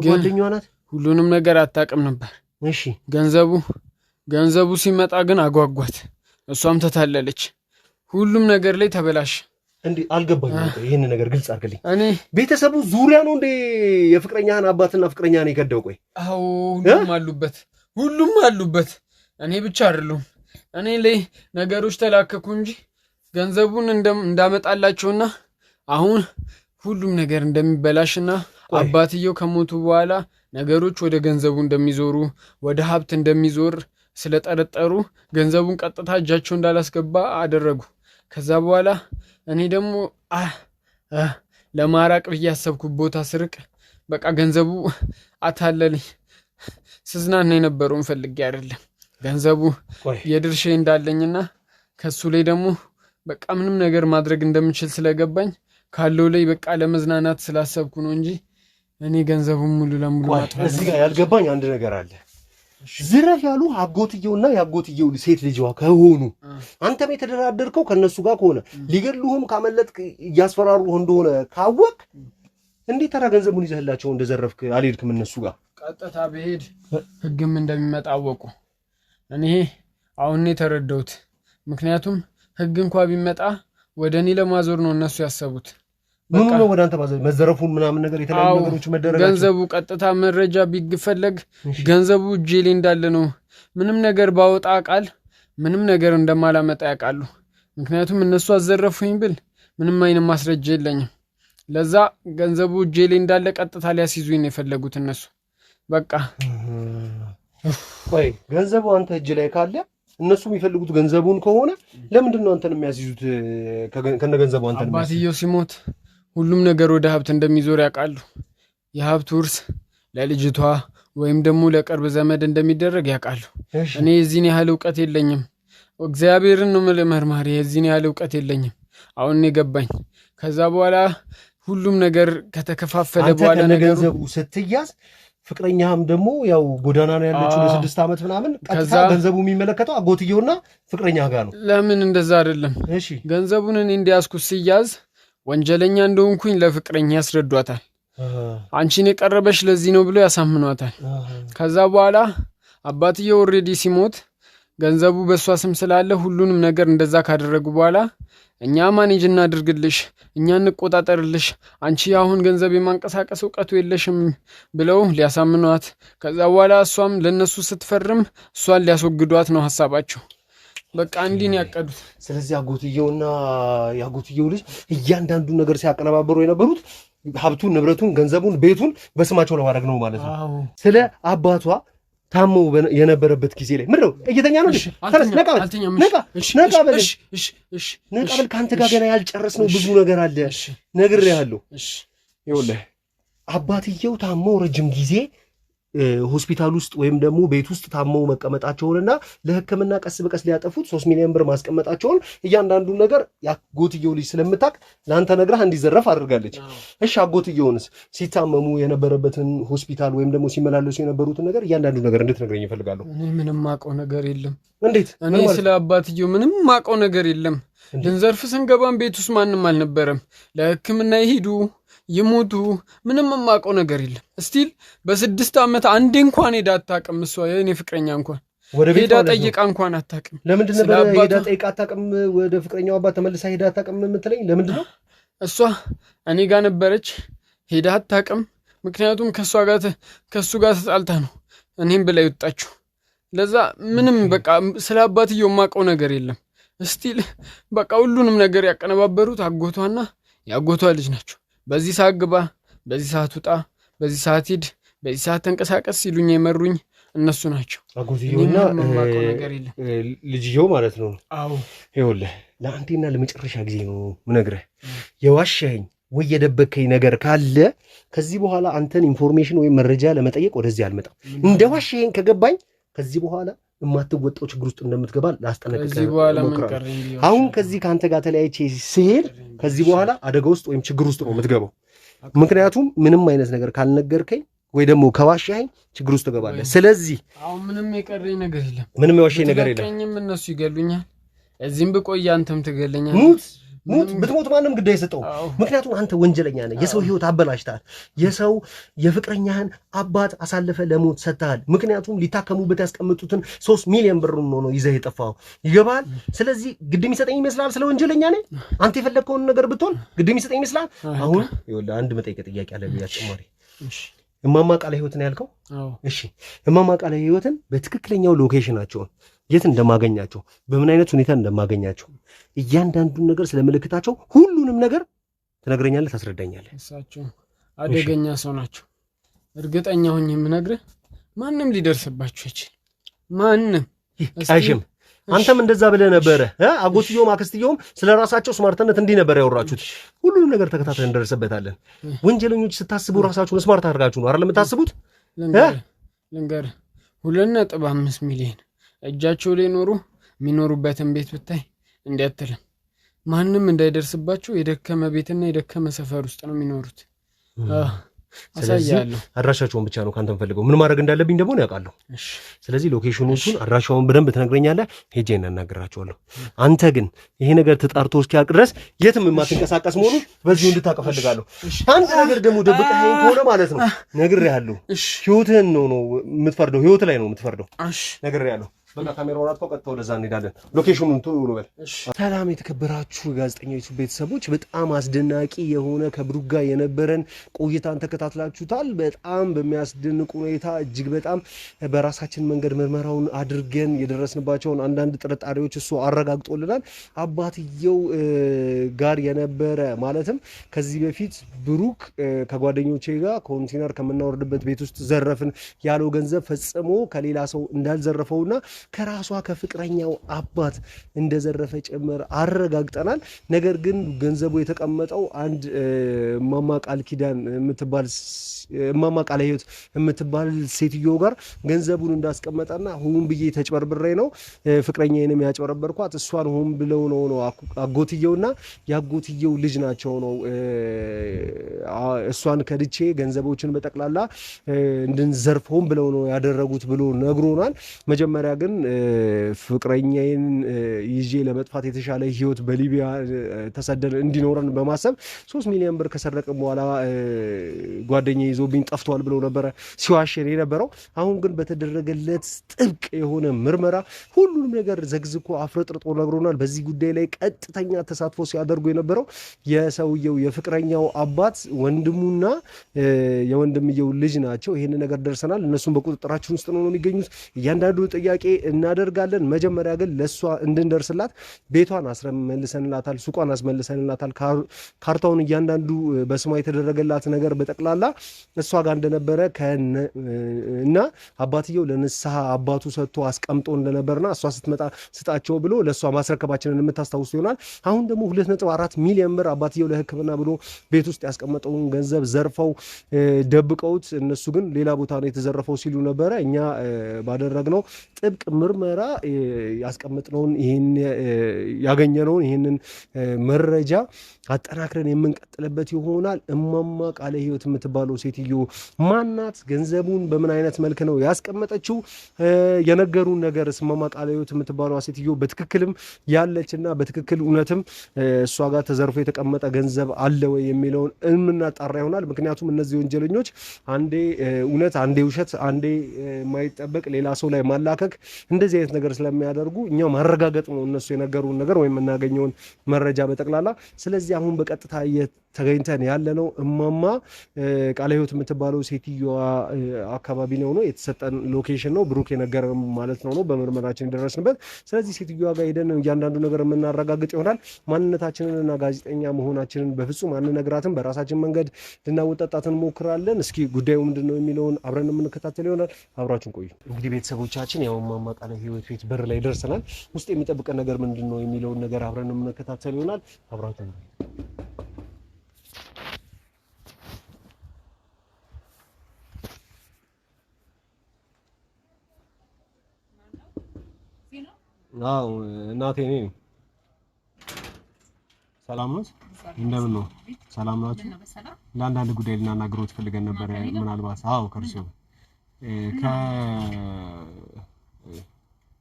ጓደኛዋ ናት። ሁሉንም ነገር አታውቅም ነበር። እሺ ገንዘቡ ሲመጣ ግን አጓጓት። እሷም ተታለለች። ሁሉም ነገር ላይ ተበላሽ። እንዴ አልገባኝም። ይሄን ነገር ግልጽ አድርግልኝ። እኔ ቤተሰቡ ዙሪያ ነው እንዴ የፍቅረኛህን አባትና ፍቅረኛህን የከደው? ቆይ አዎ ሁሉም አሉበት። እኔ ብቻ አይደለሁም። እኔ ላይ ነገሮች ተላከኩ እንጂ ገንዘቡን እንዳመጣላቸውና አሁን ሁሉም ነገር እንደሚበላሽና አባትየው ከሞቱ በኋላ ነገሮች ወደ ገንዘቡ እንደሚዞሩ ወደ ሀብት እንደሚዞር ስለጠረጠሩ ገንዘቡን ቀጥታ እጃቸው እንዳላስገባ አደረጉ። ከዛ በኋላ እኔ ደግሞ ለማራቅ ብዬ ያሰብኩት ቦታ ስርቅ በቃ ገንዘቡ አታለልኝ። ስዝናና የነበረውን ፈልጌ አይደለም። ገንዘቡ የድርሼ እንዳለኝና ከሱ ላይ ደግሞ በቃ ምንም ነገር ማድረግ እንደምችል ስለገባኝ ካለው ላይ በቃ ለመዝናናት ስላሰብኩ ነው እንጂ እኔ ገንዘቡን ሙሉ ለሙሉ ማጥፋት። እዚህ ጋር ያልገባኝ አንድ ነገር አለ። ዝረፍ ያሉ አጎትየውና ያጎትየው ሴት ልጅዋ ከሆኑ አንተም የተደራደርከው ከነሱ ጋር ከሆነ ሊገድሉህም ካመለጥክ እያስፈራሩህ እንደሆነ ካወቅ እንዴት ተራ ገንዘቡን ይዘህላቸው እንደዘረፍክ አልሄድክም እነሱ ጋር? ቀጥታ ብሄድ ህግም እንደሚመጣ አወቁ። እኔ አሁን የተረዳሁት ምክንያቱም ህግ እንኳን ቢመጣ ወደ እኔ ለማዞር ነው እነሱ ያሰቡት። ምን ነው ወደ አንተ መዘረፉን ምናምን ነገር የተለያዩ ነገሮች መደረጋቸው ገንዘቡ ቀጥታ መረጃ ቢፈለግ ገንዘቡ እጄ ላይ እንዳለ ነው። ምንም ነገር ባወጣ ቃል ምንም ነገር እንደማላመጣ ያውቃሉ። ምክንያቱም እነሱ አዘረፉኝ ብል ምንም አይነት ማስረጃ የለኝም። ለዛ ገንዘቡ እጄ ላይ እንዳለ ቀጥታ ሊያስይዙኝ ነው የፈለጉት እነሱ። በቃ ወይ ገንዘቡ አንተ እጅ ላይ ካለ እነሱ የሚፈልጉት ገንዘቡን ከሆነ ለምንድን ነው አንተን የሚያስይዙት? ከነ ገንዘቡ አንተን አባትየው ሲሞት ሁሉም ነገር ወደ ሀብት እንደሚዞር ያውቃሉ። የሀብት ውርስ ለልጅቷ ወይም ደግሞ ለቅርብ ዘመድ እንደሚደረግ ያውቃሉ። እኔ የዚህን ያህል እውቀት የለኝም። እግዚአብሔርን ነው መርማሪ። የዚህን ያህል እውቀት የለኝም። አሁን የገባኝ ከዛ በኋላ ሁሉም ነገር ከተከፋፈለ በኋላ ነገሩ ገንዘቡ ስትያዝ ፍቅረኛም ደግሞ ያው ጎዳና ነው ያለችው ለ6 ዓመት ምናምን። ቀጥታ ገንዘቡ የሚመለከተው አጎትየውና ፍቅረኛ ጋር ነው። ለምን እንደዛ አይደለም? እሺ ገንዘቡን እኔ እንዲያስኩት ሲያዝ ወንጀለኛ እንደሆንኩኝ ለፍቅረኛ ያስረዷታል። አንቺን የቀረበሽ ለዚህ ነው ብሎ ያሳምኗታል። ከዛ በኋላ አባትየው ኦልሬዲ ሲሞት ገንዘቡ በሷ ስም ስላለ ሁሉንም ነገር እንደዛ ካደረጉ በኋላ እኛ ማኔጅ እናድርግልሽ፣ እኛ እንቆጣጠርልሽ፣ አንቺ አሁን ገንዘብ የማንቀሳቀስ እውቀቱ የለሽም ብለው ሊያሳምኗት፣ ከዛ በኋላ እሷም ለነሱ ስትፈርም እሷን ሊያስወግዷት ነው ሐሳባቸው። በቃ እንዲህ ያቀዱት። ስለዚህ አጎትየውና ያጎትየው ልጅ እያንዳንዱ ነገር ሲያቀነባበሩ የነበሩት ሀብቱን፣ ንብረቱን፣ ገንዘቡን፣ ቤቱን በስማቸው ለማድረግ ነው ማለት ነው። ስለ አባቷ ታሞ የነበረበት ጊዜ ላይ ምንድነው እየተኛ ነው? ነቃበል ከአንተ ጋር ገና ያልጨረስነው ብዙ ነገር አለ። ነግሬሃለሁ። ይኸውልህ አባትየው ታሞ ረጅም ጊዜ ሆስፒታል ውስጥ ወይም ደግሞ ቤት ውስጥ ታመው መቀመጣቸውንና ለሕክምና ቀስ በቀስ ሊያጠፉት 3 ሚሊዮን ብር ማስቀመጣቸውን እያንዳንዱ ነገር ያጎትየው ልጅ ስለምታውቅ ለአንተ ነግራህ እንዲዘረፍ አድርጋለች። እሺ አጎትየውንስ ሲታመሙ የነበረበትን ሆስፒታል ወይም ደግሞ ሲመላለሱ የነበሩትን ነገር እያንዳንዱ ነገር እንድትነግረኝ እፈልጋለሁ። እኔ ምንም ማውቀው ነገር የለም። እንዴት? እኔ ስለ አባትየው ምንም ማውቀው ነገር የለም። ልንዘርፍ ስንገባም ቤት ውስጥ ማንም አልነበረም። ለሕክምና ይሄዱ ይሞቱ ምንም የማውቀው ነገር የለም። እስቲል በ6 ዓመት አንዴ እንኳን ሄዳ አታውቅም። እሷ የኔ ፍቅረኛ እንኳን ሄዳ ጠይቃ እንኳን አታውቅም። ለምንድን ነበር ሄዳ ጠይቃ አታውቅም? ወደ ፍቅረኛው አባት ተመልሳ ሄዳ አታውቅም የምትለኝ ለምንድን ነው? እሷ እኔ ጋር ነበረች፣ ሄዳ አታውቅም። ምክንያቱም ከእሱ ጋር ተጣልታ ነው እኔም ብላ ይወጣችሁ። ለዛ ምንም በቃ ስለ አባትየው የማውቀው ነገር የለም። እስቲል በቃ ሁሉንም ነገር ያቀነባበሩት አጎቷና የአጎቷ ልጅ ናቸው። በዚህ ሰዓት ግባ፣ በዚህ ሰዓት ውጣ፣ በዚህ ሰዓት ሂድ፣ በዚህ ሰዓት ተንቀሳቀስ ሲሉኝ የመሩኝ እነሱ ናቸው። አጎትየውና ልጅየው ማለት ነው። አዎ ይኸውልህ ለአንዴና ለመጨረሻ ጊዜ ነው ምነግርህ፣ የዋሸኸኝ ወይ የደበከኝ ነገር ካለ ከዚህ በኋላ አንተን ኢንፎርሜሽን ወይም መረጃ ለመጠየቅ ወደዚህ አልመጣም። እንደ ዋሸኸኝ ከገባኝ ከዚህ በኋላ የማትወጣው ችግር ውስጥ እንደምትገባ ላስጠነቅቅህ እሞክራለሁ። አሁን ከዚህ ከአንተ ጋር ተለያይቼ ስሄድ ከዚህ በኋላ አደጋ ውስጥ ወይም ችግር ውስጥ ነው የምትገባው። ምክንያቱም ምንም አይነት ነገር ካልነገርከኝ ወይ ደግሞ ከዋሻኸኝ ችግር ውስጥ ትገባለህ። ስለዚህ አሁን ምንም የቀረኝ ነገር የለም። ምንም የዋሸኸኝ ነገር የለም። እነሱ ይገሉኛል፣ እዚህም ብቆይ አንተም ትገለኛል። ሙት ብትሞት ማንም ግድ አይሰጠውም። ምክንያቱም አንተ ወንጀለኛ ነህ። የሰው ህይወት አበላሽተሃል። የሰው የፍቅረኛህን አባት አሳልፈ ለሞት ሰጥተሃል። ምክንያቱም ሊታከሙበት ያስቀምጡትን 3 ሚሊዮን ብር ነው ይዘህ የጠፋኸው። ይገባል? ስለዚህ ግድ የሚሰጠኝ ይመስላል? ስለ ወንጀለኛ ነኝ አንተ የፈለግከውን ነገር ብትሆን ግድ የሚሰጠኝ ይመስላል? አሁን ይኸውልህ አንድ መጠየቅ ጥያቄ አለ ብያጭማሪ እማማ ቃለ ህይወትን ያልከው? እሺ እማማ ቃለ ህይወትን በትክክለኛው ሎኬሽናቸውን የት እንደማገኛቸው በምን አይነት ሁኔታ እንደማገኛቸው እያንዳንዱን ነገር ስለምልክታቸው ሁሉንም ነገር ትነግረኛለህ፣ ታስረዳኛለህ። እሳቸው አደገኛ ሰው ናቸው። እርግጠኛ ሆኜ የምነግርህ ማንም ሊደርስባቸው ይችላል። ማንም አይሽም። አንተም እንደዛ ብለህ ነበረ። አጎትዮም አክስትዮም ስለራሳቸው ስማርትነት እንዲህ ነበር ያወራችሁት። ሁሉንም ነገር ተከታትለን እንደርሰበታለን። ወንጀለኞች ስታስቡ ራሳችሁን ስማርት አድርጋችሁ ነው አይደል የምታስቡት? ልንገርህ 2.5 ሚሊዮን እጃቸው ላይ ኖሩ የሚኖሩበትን ቤት ብታይ እንዲያትልም ማንም እንዳይደርስባቸው የደከመ ቤትና የደከመ ሰፈር ውስጥ ነው የሚኖሩት። አሳያለሁ። አድራሻቸውን ብቻ ነው ካንተም ፈልገው ምን ማድረግ እንዳለብኝ ደግሞ ነው ያውቃለሁ። ስለዚህ ሎኬሽኑን አድራሻውን በደንብ ትነግረኛለህ፣ ሄጄ እናናገራቸዋለሁ። አንተ ግን ይሄ ነገር ተጣርቶ እስኪያልቅ ድረስ የትም የማትንቀሳቀስ መሆኑ በዚሁ እንድታውቅ ፈልጋለሁ። አንድ ነገር ደግሞ ደብቀኸኝ ከሆነ ማለት ነው ነግሬሃለሁ፣ ህይወትህን ነው የምትፈርደው፣ ህይወት ላይ ነው የምትፈርደው። ነግሬሃለሁ። በቃ ካሜራውን አጥፋው፣ ቀጥታ ወደዛ እንሄዳለን። ሎኬሽኑን ቶሎ በል። ሰላም የተከበራችሁ ጋዜጠኞች ቤተሰቦች፣ በጣም አስደናቂ የሆነ ከብሩክ ጋር የነበረን ቆይታን ተከታትላችሁታል። በጣም በሚያስደንቅ ሁኔታ እጅግ በጣም በራሳችን መንገድ ምርመራውን አድርገን የደረስንባቸውን አንዳንድ ጥርጣሬዎች እሱ አረጋግጦልናል። አባትየው ጋር የነበረ ማለትም ከዚህ በፊት ብሩክ ከጓደኞቼ ጋር ኮንቴነር ከምናወርድበት ቤት ውስጥ ዘረፍን ያለው ገንዘብ ፈጽሞ ከሌላ ሰው እንዳልዘረፈውና ከራሷ ከፍቅረኛው አባት እንደዘረፈ ጭምር አረጋግጠናል። ነገር ግን ገንዘቡ የተቀመጠው አንድ እማማ ቃል ኪዳን የምትባል እማማ ቃለ ሕይወት የምትባል ሴትዮ ጋር ገንዘቡን እንዳስቀመጠና ሆን ብዬ ተጭበርብሬ ነው ፍቅረኛዬንም ያጭበረበርኳት እሷን ሆን ብለው ነው አጎትየውና ያጎትየው ልጅ ናቸው ነው እሷን ከድቼ ገንዘቦችን በጠቅላላ እንድንዘርፍ ሆን ብለው ነው ያደረጉት ብሎ ነግሮናል። መጀመሪያ ግን ፍቅረኛዬን ይዤ ለመጥፋት የተሻለ ህይወት በሊቢያ ተሰደን እንዲኖረን በማሰብ 3 ሚሊዮን ብር ከሰረቅን በኋላ ጓደኛዬ ይዞብኝ ጠፍቷል ብሎ ነበረ ሲዋሽን የነበረው። አሁን ግን በተደረገለት ጥብቅ የሆነ ምርመራ ሁሉንም ነገር ዘግዝኮ አፍረጥርጦ ነግሮናል። በዚህ ጉዳይ ላይ ቀጥተኛ ተሳትፎ ሲያደርጉ የነበረው የሰውየው የፍቅረኛው አባት ወንድሙና የወንድምየው ልጅ ናቸው። ይህን ነገር ደርሰናል። እነሱም በቁጥጥራችን ውስጥ ነው የሚገኙት። እያንዳንዱ ጥያቄ እናደርጋለን። መጀመሪያ ግን ለእሷ እንድንደርስላት ቤቷን አስመልሰንላታል፣ ሱቋን አስመልሰንላታል። ካርታውን እያንዳንዱ በስሟ የተደረገላት ነገር በጠቅላላ እሷ ጋር እንደነበረ እና አባትየው ለንስሐ አባቱ ሰጥቶ አስቀምጦ እንደነበርና እሷ ስትመጣ ስጣቸው ብሎ ለእሷ ማስረከባችንን የምታስታውስ ይሆናል። አሁን ደግሞ 2.4 ሚሊዮን ብር አባትየው ለሕክምና ብሎ ቤት ውስጥ ያስቀመጠውን ገንዘብ ዘርፈው ደብቀውት እነሱ ግን ሌላ ቦታ ነው የተዘረፈው ሲሉ ነበረ። እኛ ባደረግነው ጥብቅ ምርመራ ያስቀመጥነውን ይሄን ያገኘነውን ይሄንን መረጃ አጠናክረን የምንቀጥልበት ይሆናል። እማማ ቃለ ሕይወት የምትባለው ሴትዮ ማናት? ገንዘቡን በምን አይነት መልክ ነው ያስቀመጠችው? የነገሩን ነገር እማማ ቃለ ሕይወት የምትባለው ሴትዮ በትክክልም ያለችና በትክክል እውነትም እሷ ጋር ተዘርፎ የተቀመጠ ገንዘብ አለ ወይ የሚለውን የምናጣራ የሚያጣራ ይሆናል። ምክንያቱም እነዚህ ወንጀለኞች አንዴ እውነት አንዴ ውሸት አንዴ የማይጠበቅ ሌላ ሰው ላይ ማላከክ እንደዚህ አይነት ነገር ስለሚያደርጉ እኛ ማረጋገጥ ነው እነሱ የነገሩን ነገር ወይም የምናገኘውን መረጃ በጠቅላላ። ስለዚህ አሁን በቀጥታ ተገኝተን ያለነው እማማ ቃለ ሕይወት የምትባለው ሴትዮዋ አካባቢ ነው የተሰጠን ሎኬሽን ነው ብሩክ የነገረን ማለት ነው በምርመራችን የደረስንበት። ስለዚህ ሴትዮዋ ጋር ሄደን እያንዳንዱ ነገር የምናረጋግጥ ይሆናል። ማንነታችንንና ጋዜጠኛ መሆናችንን በፍጹም አንነግራትም። በራሳችን መንገድ ልናወጣጣት እንሞክራለን። እስኪ ጉዳዩ ምንድነው የሚለውን አብረን የምንከታተል ይሆናል። አብራችን ቆዩ። እንግዲህ ቤተሰቦቻችን ያው እማማ ቃለ ሕይወት ቤት በር ላይ ደርሰናል። ውስጥ የሚጠብቀን ነገር ምንድነው የሚለውን ነገር አብረን የምንከታተል ይሆናል። አብራችን አዎ እናቴ ነኝ። ሰላም ነው? እንደምን ነው? ሰላም ናችሁ? ለአንዳንድ ጉዳይ ልናናግሮት ፈልገን ነበር። ምናልባት አዎ ከርሱ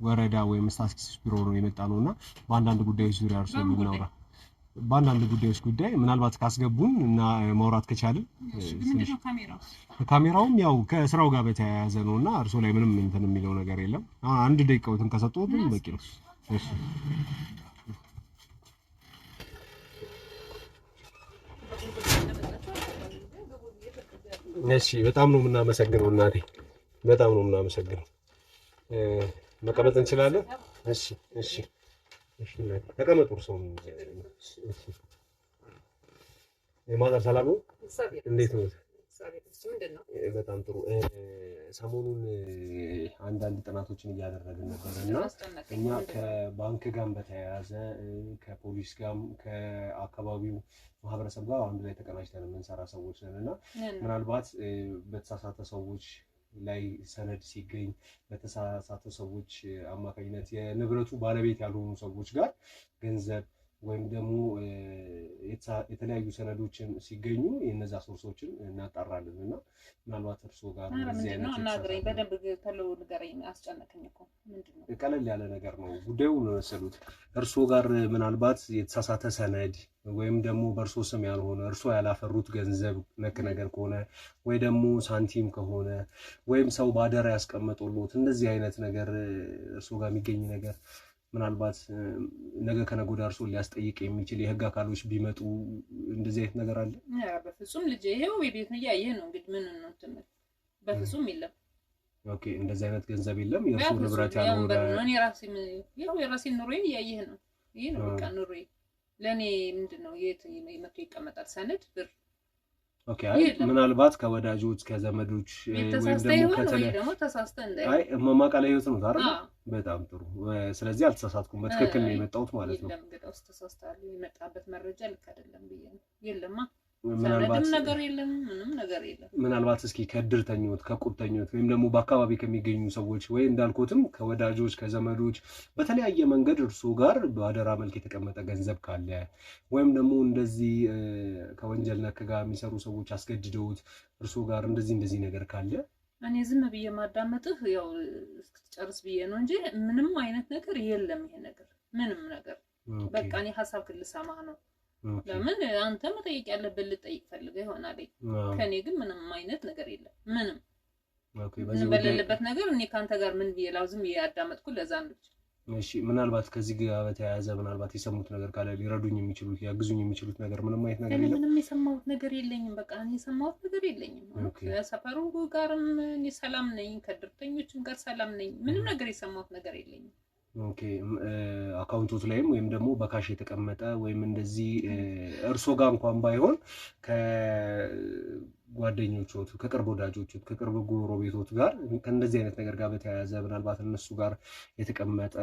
ከወረዳ ወይም ስታትስቲክስ ቢሮ ነው የመጣነውና በአንዳንድ ጉዳዮች ዙሪያ እርሶ ልናወራ በአንዳንድ ጉዳዮች ጉዳይ ምናልባት ካስገቡን እና ማውራት ከቻልን ካሜራውም ያው ከስራው ጋር በተያያዘ ነውና እርሶ ላይ ምንም እንትን የሚለው ነገር የለም። አንድ ደቂቃውን ከሰጡት በቂ ነው። እሺ እሺ በጣም ነው የምናመሰግነው እናቴ፣ በጣም ነው የምናመሰግነው። መቀመጥ እንችላለን? እሺ እሺ እሺ ተቀመጡ። እርሶ የማዘር ሰላም ነው? እንዴት ነው? በጣም ጥሩ። ሰሞኑን አንዳንድ ጥናቶችን እያደረግን ነበርና እኛ ከባንክ ጋር በተያያዘ ከፖሊስ ጋር ከአካባቢው ማህበረሰብ ጋር አንድ ላይ ተቀናጅተን የምንሰራ ሰዎች ነንና ምናልባት በተሳሳተ ሰዎች ላይ ሰነድ ሲገኝ በተሳሳተ ሰዎች አማካኝነት የንብረቱ ባለቤት ያልሆኑ ሰዎች ጋር ገንዘብ ወይም ደግሞ የተለያዩ ሰነዶችን ሲገኙ የነዛ ሶርሶችን እናጣራለን እና ምናልባት እርሶ ጋር እንደዚህ አይነት እናግረኝ በደንብ ተለው ንገረኝ። አስጨነቀኝ እኮ ምንድነው? ቀለል ያለ ነገር ነው ጉዳዩ ነው መሰሉት። እርሶ ጋር ምናልባት የተሳሳተ ሰነድ ወይም ደግሞ በእርሶ ስም ያልሆነ እርሶ ያላፈሩት ገንዘብ ነክ ነገር ከሆነ ወይ ደግሞ ሳንቲም ከሆነ ወይም ሰው ባደራ ያስቀመጡልዎት እንደዚህ አይነት ነገር እርሶ ጋር የሚገኝ ነገር ምናልባት ነገ ከነገ ወዲያ እርሶ ሊያስጠይቅ የሚችል የህግ አካሎች ቢመጡ እንደዚህ አይነት ነገር አለ? በፍጹም ልጄ ይሄው ቤት ነው ያየህ ነው እንግዲህ ምን ነው እንትን በፍጹም የለም። ኦኬ እንደዚህ አይነት ገንዘብ የለም። የእርሶ ንብረት ያለው እኔ የራሴ ኑሮዬን ያየህ ነው። ይሄ ነው በቃ ኑሮዬ። ለኔ ምንድነው የት መጥቶ ይቀመጣል ሰነድ ብር? ኦኬ አይ ምናልባት ከወዳጆች ከዘመዶች ወይም ደግሞ ተሳስተህ አይ እማማ ቃለ ሕይወት ነው ታዲያ? በጣም ጥሩ። ስለዚህ አልተሳሳትኩም፣ በትክክል ነው የመጣሁት ማለት ነው። ለምን ተሳስተሃል? የመጣበት መረጃ ልክ አይደለም ብዬ ነው። የለማ ምንም ነገር የለም፣ ምንም ነገር የለም። ምናልባት እስኪ ከእድርተኞት ከቁብተኞት ወይም ደግሞ በአካባቢ ከሚገኙ ሰዎች ወይ እንዳልኩትም ከወዳጆች ከዘመዶች በተለያየ መንገድ እርሱ ጋር በአደራ መልክ የተቀመጠ ገንዘብ ካለ ወይም ደግሞ እንደዚህ ከወንጀል ነክ ጋር የሚሰሩ ሰዎች አስገድደውት እርሱ ጋር እንደዚህ ነገር ካለ እኔ ዝም ብዬ ማዳመጥህ ያው እስክትጨርስ ብዬ ነው እንጂ ምንም አይነት ነገር የለም። ይሄ ነገር ምንም ነገር በቃ እኔ ሐሳብ ልሰማህ ነው። ለምን አንተ መጠየቅ ያለብህ ልጠይቅ ፈልገህ ይሆናል። ከኔ ግን ምንም አይነት ነገር የለም። ምንም በሌለበት ነገር እኔ ካንተ ጋር ምን ብዬላው ዝም ያዳመጥኩ ለዛ ነው። እሺ ምናልባት ከዚህ ጋር በተያያዘ ምናልባት የሰሙት ነገር ካለ ሊረዱኝ የሚችሉት ያግዙኝ የሚችሉት ነገር ምንም አይነት ነገር የለም። ምንም የሰማሁት ነገር የለኝም። በቃ እኔ የሰማሁት ነገር የለኝም። ከሰፈሩ ጋርም እኔ ሰላም ነኝ፣ ከድርተኞችም ጋር ሰላም ነኝ። ምንም ነገር የሰማሁት ነገር የለኝም። ኦኬ አካውንቶት ላይም ወይም ደግሞ በካሽ የተቀመጠ ወይም እንደዚህ እርሶ ጋር እንኳን ባይሆን ከጓደኞቹ ከቅርብ ወዳጆቹ ከቅርብ ጎረቤቶች ጋር ከእንደዚህ አይነት ነገር ጋር በተያያዘ ምናልባት እነሱ ጋር የተቀመጠ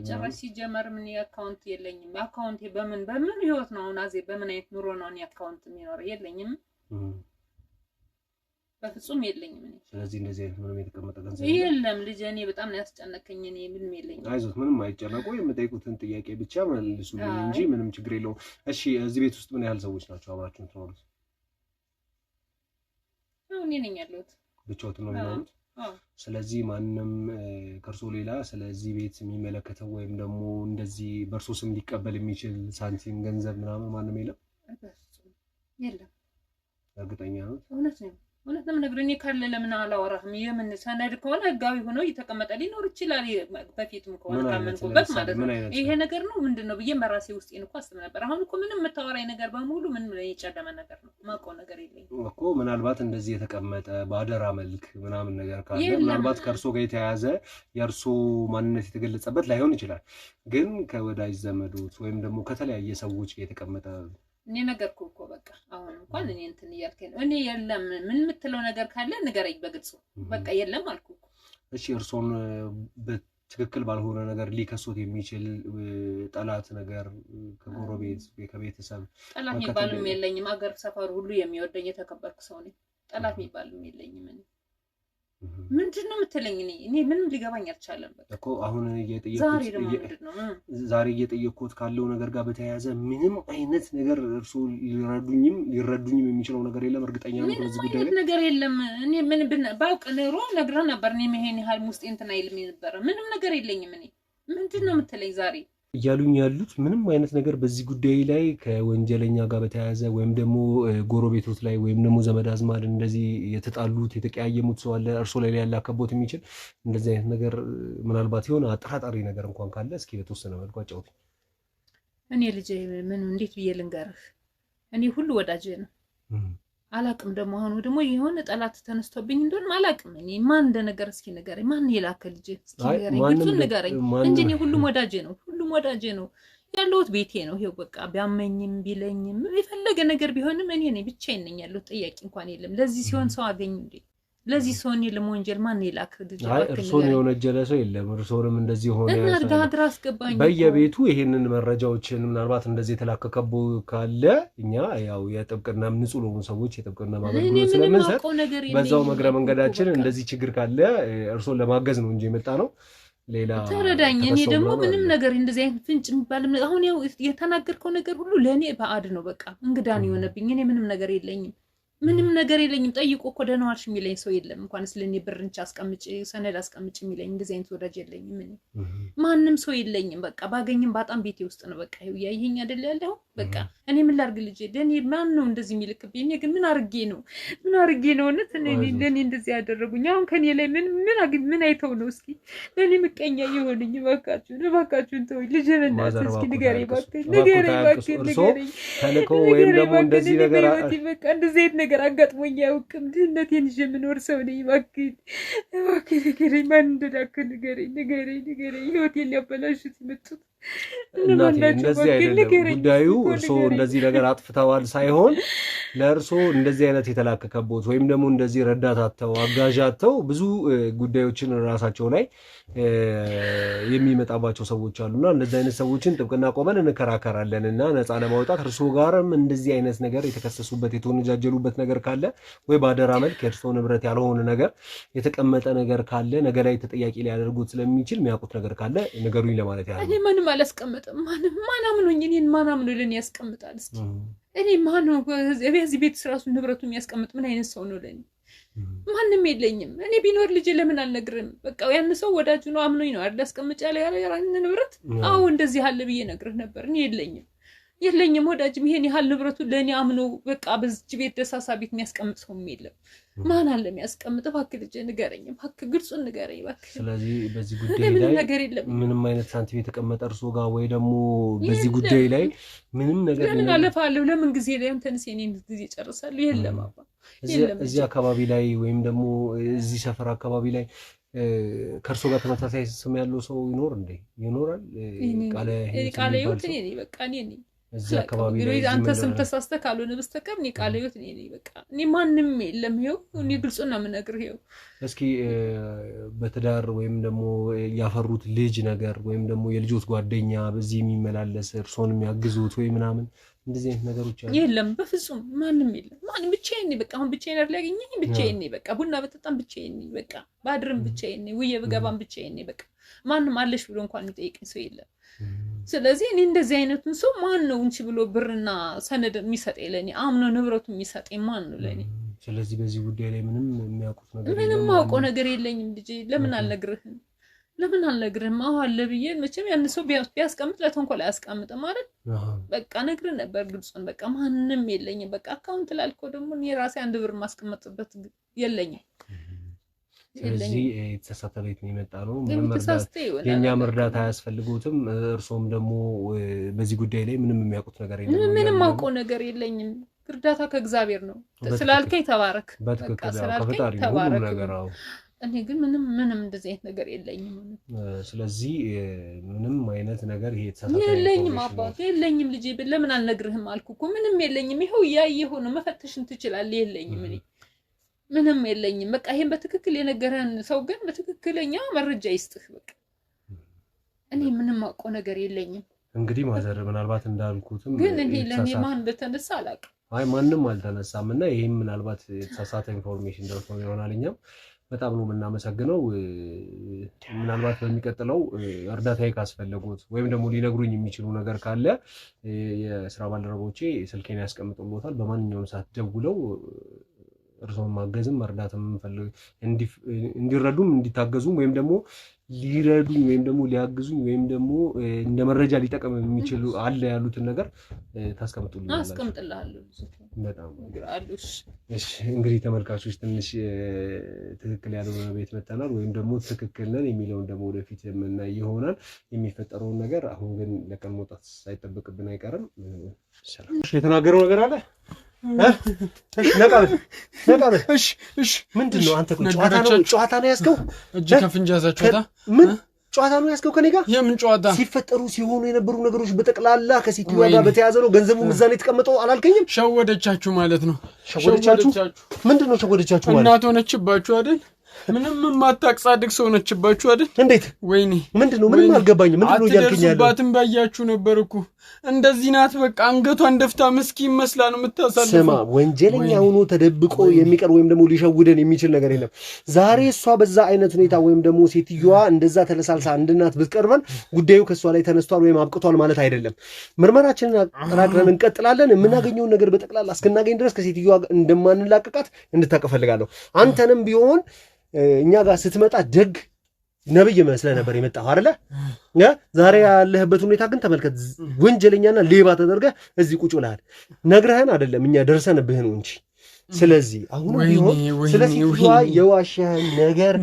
ጨራሽ ሲጀመር ምን አካውንት የለኝም። አካውንቴ በምን ህይወት ነው አዜ በምን አይነት ኑሮ ነው እኔ አካውንት የሚኖረው? የለኝም፣ በፍጹም የለኝም። እኔ ስለዚህ እንደዚህ አይነት ምንም የተቀመጠ ገንዘብ የለም። ልጅ እኔ በጣም ነው ያስጨነቀኝ። እኔ ምንም የለኝም። አይዞት፣ ምንም አይጨነቁ። የምጠይቁትን ጥያቄ ብቻ መልሱልኝ እንጂ ምንም ችግር የለውም። እሺ እዚህ ቤት ውስጥ ምን ያህል ሰዎች ናቸው አብራችሁ የምትኖሩት? እኔ ነኝ ያለሁት። ብቻዎት ነው የሚኖሩት? ስለዚህ ማንንም ከእርሶ ሌላ ስለዚህ ቤት የሚመለከተው ወይም ደግሞ እንደዚህ በእርሶ ስም ሊቀበል የሚችል ሳንቲም ገንዘብ ምናምን ማንም የለም? የለም። እርግጠኛ ነው እውነት ነው ነግረኝ ካለ ለምን አላወራህም የምን ሰነድ ከሆነ ህጋዊ ሆኖ እየተቀመጠ ሊኖር ይችላል በፊትም ከሆነ ካመንኩበት ማለት ነው ይሄ ነገር ነው ምንድነው ብዬ መራሴ ውስጤን እኮ አስብ ነበር አሁን እኮ ምንም መታወራይ ነገር በሙሉ ምን የጨለመ ነገር ነው ማቆ ነገር የለኝም እኮ ምናልባት እንደዚህ የተቀመጠ ባደራ መልክ ምናምን ነገር ካለ ምናልባት ከርሶ ጋር የተያያዘ የርሶ ማንነት የተገለጸበት ላይሆን ይችላል ግን ከወዳጅ ዘመዶች ወይም ደግሞ ከተለያየ ሰዎች ጋር የተቀመጠ እኔ ነገርኩ እኮ በቃ አሁን እንኳን እኔ እንትን እያልከኝ ነው እኔ የለም ምን የምትለው ነገር ካለ ንገረኝ በግልጽ በቃ የለም አልኩ እሺ እርሶን በትክክል ባልሆነ ነገር ሊከሱት የሚችል ጠላት ነገር ከጎረቤት ከቤተሰብ ጠላት የሚባልም የለኝም አገር ሰፈር ሁሉ የሚወደኝ የተከበርኩ ሰው ነኝ ጠላት የሚባልም የለኝም እኔ ምንድነው የምትለኝ እኔ ምንም ሊገባኝ አልቻለም በቃ እኮ አሁን ዛሬ እየጠየቅኩት ካለው ነገር ጋር በተያያዘ ምንም አይነት ነገር እርሱ ሊረዱኝም የሚችለው ነገር የለም እርግጠኛ ነኝ በዚህ ጉዳይ ላይ ነገር የለም እኔ ምን ባውቅ ኖሮ ነግረህ ነበር እኔ መሄን ያህል ውስጥ እንትን አይልም ነበር ምንም ነገር የለኝም እኔ ምንድነው የምትለኝ ዛሬ እያሉኝ ያሉት ምንም አይነት ነገር በዚህ ጉዳይ ላይ ከወንጀለኛ ጋር በተያያዘ ወይም ደግሞ ጎረቤቶች ላይ ወይም ደግሞ ዘመድ አዝማድ እንደዚህ የተጣሉት የተቀያየሙት ሰው አለ እርሶ ላይ ያላከቦት የሚችል እንደዚህ አይነት ነገር ምናልባት የሆነ አጠራጣሪ ነገር እንኳን ካለ እስኪ በተወሰነ መልኩ አጫውት እኔ ልጅ ምን እንዴት ብዬ ልንገርህ እኔ ሁሉ ወዳጅ ነው አላቅም ደግሞ አሁን ደግሞ የሆነ ጠላት ተነስቶብኝ እንደሆነ አላቅም እኔ ማን እንደነገር እስኪ ንገረኝ ማን ይላከ ልጅ እስኪ ንገረኝ ግልጹን ንገረኝ እንጂ እኔ ሁሉም ወዳጄ ነው ያለሁት ቤቴ ነው ይሄው በቃ ቢያመኝም ቢለኝም የፈለገ ነገር ቢሆንም እኔ ነኝ ብቻዬን ነኝ ያለሁት ጥያቄ እንኳን የለም ለዚህ ሲሆን ሰው አገኙ እንዴ ለዚህ ሰው እኔ ለወንጀል ማን ይላክ ልጅ እርሶን የወነጀለ ሰው የለም እርሶንም እንደዚህ ሆነ እና አድራስ ገባኝ በየቤቱ ይሄንን መረጃዎችን ምናልባት እንደዚህ ተላከከቡ ካለ እኛ ያው የጥብቅና ንጹህ ለሆኑ ሰዎች የጥብቅና ማገልገል ስለምንሰጥ በዛው መግረ መንገዳችን እንደዚህ ችግር ካለ እርሶን ለማገዝ ነው እንጂ የመጣ ነው ሌላ ተረዳኝ እኔ ደግሞ ምንም ነገር እንደዚህ አይነት ፍንጭ የሚባል አሁን ያው የተናገርከው ነገር ሁሉ ለኔ ባዕድ ነው በቃ እንግዳ ነው የሆነብኝ እኔ ምንም ነገር የለኝም ጠይቆ እኮ ደህና ዋልሽ የሚለኝ ሰው የለም እንኳን ስለኔ ብርንቻ አስቀምጪ ሰነድ አስቀምጪ የሚለኝ እንደዚህ አይነት ወዳጅ የለኝም እኔ ማንንም ሰው የለኝም በቃ ባገኝም ባጣም ቤቴ ውስጥ ነው በቃ ያይሄኝ አይደል ያለው በቃ እኔ ምን ላርግ ልጄ ደኔ ማን ነው እንደዚህ የሚልክብኝ እኔ ግን ምን አርጌ ነው እውነት ለኔ እንደዚህ ያደረጉኝ አሁን ከኔ ላይ ምን አይተው ነው እስኪ ለኔ ምቀኛ ይሆንኝ ባካችሁን ተው ልጄ በእናትህ እስኪ ንገረኝ ንገረኝ ተልከው ወይም ደግሞ እንደዚህ ነገር በቃ እንደዚህ ነገር አጋጥሞኝ ያውቅም ድህነቴን ይዤ የምኖር ሰው ነኝ እባክህ ንገረኝ ማን እንደላከ ንገረኝ ህይወቴን ሊያበላሹት የመጡት እናቴ እንደዚህ አይደለም ጉዳዩ እርሶ እንደዚህ ነገር አጥፍተዋል ሳይሆን ለእርሶ እንደዚህ አይነት የተላከከቦት ወይም ደግሞ እንደዚህ ረዳታቸው አጋዣቸው ብዙ ጉዳዮችን ራሳቸው ላይ የሚመጣባቸው ሰዎች አሉና እንደዚህ አይነት ሰዎችን ጥብቅና ቆመን እንከራከራለንና ነፃ ለማውጣት እርሶ ጋርም እንደዚህ አይነት ነገር የተከሰሱበት የተወነጃጀሉበት ነገር ካለ ወይ ባደራ መልክ የእርሶ ንብረት ያልሆነ ነገር የተቀመጠ ነገር ካለ ነገ ላይ ተጠያቂ ሊያደርጉት ስለሚችል የሚያውቁት ነገር ካለ ነገሩኝ ለማለት ያለው እኔ ምንም አላስቀምጥም ማን አምኖኝ እኔን ማን አምኖ ለኔ ያስቀምጣል እስኪ እኔ ማን ነው እዚህ ቤት ራሱ ንብረቱ የሚያስቀምጥ ምን አይነት ሰው ነው ለኔ ማንንም የለኝም እኔ ቢኖር ልጅ ለምን አልነግርም በቃ ያን ሰው ወዳጁ ነው አምኖኝ ነው አይደል አስቀምጫ ላይ ያራን ንብረት አዎ እንደዚህ አለ ብዬ ነግርህ ነበር እኔ የለኝም ወዳጅም ይሄን ያህል ንብረቱ ለኔ አምኖ በቃ በዚህ ቤት ደሳሳ ቤት የሚያስቀምጥ ሰው የለም ማን አለ የሚያስቀምጥ እባክህ ልጅ ንገረኝ እባክህ ግልጹን ንገረኝ እባክህ ስለዚህ በዚህ ጉዳይ ላይ ምንም አይነት ሳንቲም የተቀመጠ እርሶ ጋር ወይ ደግሞ በዚህ ጉዳይ ላይ ምንም ነገር ለምን አለፋለሁ ለምን ጊዜ ላይ እንተንስ የኔን ጊዜ ጨርሳለሁ የለም አባ እዚህ አካባቢ ላይ ወይም ደግሞ እዚህ ሰፈር አካባቢ ላይ ከርሶ ጋር ተመሳሳይ ስም ያለው ሰው ይኖራል ቃለ ህይወት እኔ በቃ እኔ እዚህ አካባቢ ላይ አንተ ስም ተሳስተህ ካልሆነ በስተቀር እኔ ቃለ ህይወት እኔ በቃ እኔ ማንንም የለም ይኸው እኔ ግልጹን ነው የምነግርህ ይኸው እስኪ በትዳር ወይም ደግሞ ያፈሩት ልጅ ነገር ወይም ደግሞ የልጆት ጓደኛ በዚህ የሚመላለስ እርሶን የሚያግዙት ወይ ምናምን እንደዚህ አይነት ነገሮች አሉ የለም በፍጹም ማንም የለም ማንም ብቻዬን ነኝ በቃ አሁን ብቻዬን አይደል ያገኘኝ ብቻዬን ነኝ በቃ ቡና በጠጣም ብቻዬን ነኝ በቃ ባድርም ብቻዬን ነኝ ውዬ ብገባም ብቻዬን ነኝ በቃ ማንም አለሽ ብሎ እንኳን የሚጠይቀኝ ሰው የለም ስለዚህ እኔ እንደዚህ አይነቱን ሰው ማን ነው እንቺ ብሎ ብርና ሰነድ የሚሰጠኝ ለኔ አምኖ ንብረቱ የሚሰጠኝ ማን ነው ለኔ ስለዚህ በዚህ ጉዳይ ላይ ምንም የሚያውቁት ነገር ምንም ማውቀው ነገር የለኝም ልጄ ለምን አልነግርህም ለምን አልነግርህም? አዎ አለ ብዬ መቼም ያን ሰው ቢያስቀምጥ ለተንኮል አያስቀምጥም ማለት በቃ ነግር ነበር ግልጹን በቃ ማንንም የለኝም በቃ አካውንት ላልከው ደግሞ እኔ ራሴ 1 ብር ማስቀመጥበት የለኝም ስለዚህ የተሳሳተ ቤት ነው የመጣ ነው የኛ መርዳት አያስፈልጉትም እርሶም ደግሞ በዚህ ጉዳይ ላይ ምንም የሚያውቁት ነገር የለም ምንም አውቀው ነገር የለኝም እርዳታ ከእግዚአብሔር ነው ስላልከኝ ተባረክ በቃ ስላልከኝ ተባረክ እኔ ግን ምንም እንደዚህ አይነት ነገር የለኝም ስለዚህ ምንም አይነት ነገር ይሄ ተሳሳተ የለኝም አባቴ የለኝም ልጄ ለምን አልነግርህም አልኩ እኮ ምንም የለኝም ይሄው ያየኸው ነው መፈተሽን ትችላለህ የለኝም እኔ ምንም የለኝም በቃ ይሄን በትክክል የነገረን ሰው ግን በትክክለኛ መረጃ ይስጥህ በቃ እኔ ምንም አውቀው ነገር የለኝም እንግዲህ ማዘር ምናልባት እንዳልኩትም ግን እኔ ለኔ ማን እንደተነሳ አላውቅም አይ ማንንም አልተነሳምና ይሄም ምናልባት የተሳሳተ ኢንፎርሜሽን ደርሶ ይሆናልኛም በጣም ነው የምናመሰግነው ምናልባት በሚቀጥለው እርዳታዬ ካስፈልጉት ወይም ደግሞ ሊነግሩኝ የሚችሉ ነገር ካለ የስራ ባልደረቦቼ ስልኬን ያስቀምጡልዎታል በማንኛውም ሰዓት ደውለው እርሶን ማገዝም መርዳትም ፈልግ እንዲረዱም እንዲታገዙም ወይም ደግሞ ሊረዱኝ ወይም ደግሞ ሊያግዙኝ ወይም ደግሞ እንደ መረጃ ሊጠቀም የሚችሉ አለ ያሉትን ነገር ታስቀምጡልኝ አስቀምጥልሃለሁ በጣም አሉሽ እሺ እንግዲህ ተመልካቾች ትንሽ ትክክል ያልሆነ ቤት መተናል ወይም ደግሞ ትክክል ነን የሚለውን ደግሞ ወደፊት የምናይ ይሆናል የሚፈጠረውን ነገር አሁን ግን ለቀን መውጣት ሳይጠበቅብን አይቀርም ሰላም እሺ የተናገረው ነገር አለ እሺ ነቃበል እሺ ምንድነው አንተ ጨዋታ ነው ያስከው እጅ ከፍንጃዛችሁታ ምን ጨዋታ ነው ያስከው ከኔ ጋር የምን ጨዋታ ሲፈጠሩ ሲሆኑ የነበሩ ነገሮች በጠቅላላ ከሲቲዋ ጋር በተያዘ ነው ገንዘቡ ምዛኔ ተቀመጠው አላልከኝም ሸወደቻችሁ ማለት ነው ሸወደቻችሁ ምንድነው ሸወደቻችሁ ማለት እናት ሆነችባችሁ አይደል ምንም ማታቅሳድቅ ሰው ነችባችሁ አይደል እንዴት ወይኔ ምንድነው ምንም አልገባኝም ምንድነው ያልከኝ ያለው አትደርሱባትም ባያችሁ ነበር እኮ እንደዚህ ናት በቃ አንገቷን ደፍታ ምስኪን መስላ ነው የምታሳልፈው ስማ ወንጀለኛ ሆኖ ተደብቆ የሚቀር ወይም ደግሞ ሊሸውደን የሚችል ነገር የለም ዛሬ እሷ በዛ አይነት ሁኔታ ወይም ደግሞ ሴትዮዋ እንደዛ ተለሳልሳ እንድናት ብትቀርበን ጉዳዩ ከሷ ላይ ተነስቷል ወይም አብቅቷል ማለት አይደለም ምርመራችንን አጠናክረን እንቀጥላለን የምናገኘውን ነገር በጠቅላላ እስከናገኝ ድረስ ከሴትዮዋ እንደማንላቀቃት እንድታቀፈልጋለሁ አንተንም ቢሆን እኛ ጋር ስትመጣ ደግ ነብይ መስለ ነበር የመጣው አይደለ ዛሬ ያለህበት ሁኔታ ግን ተመልከት ወንጀለኛና ሌባ ተደርገህ እዚህ ቁጭ ብለሃል ነግረህን አይደለም እኛ ደርሰንብህ ነው እንጂ ስለዚህ አሁን ቢሆን ስለዚህ የዋሻህን ነገር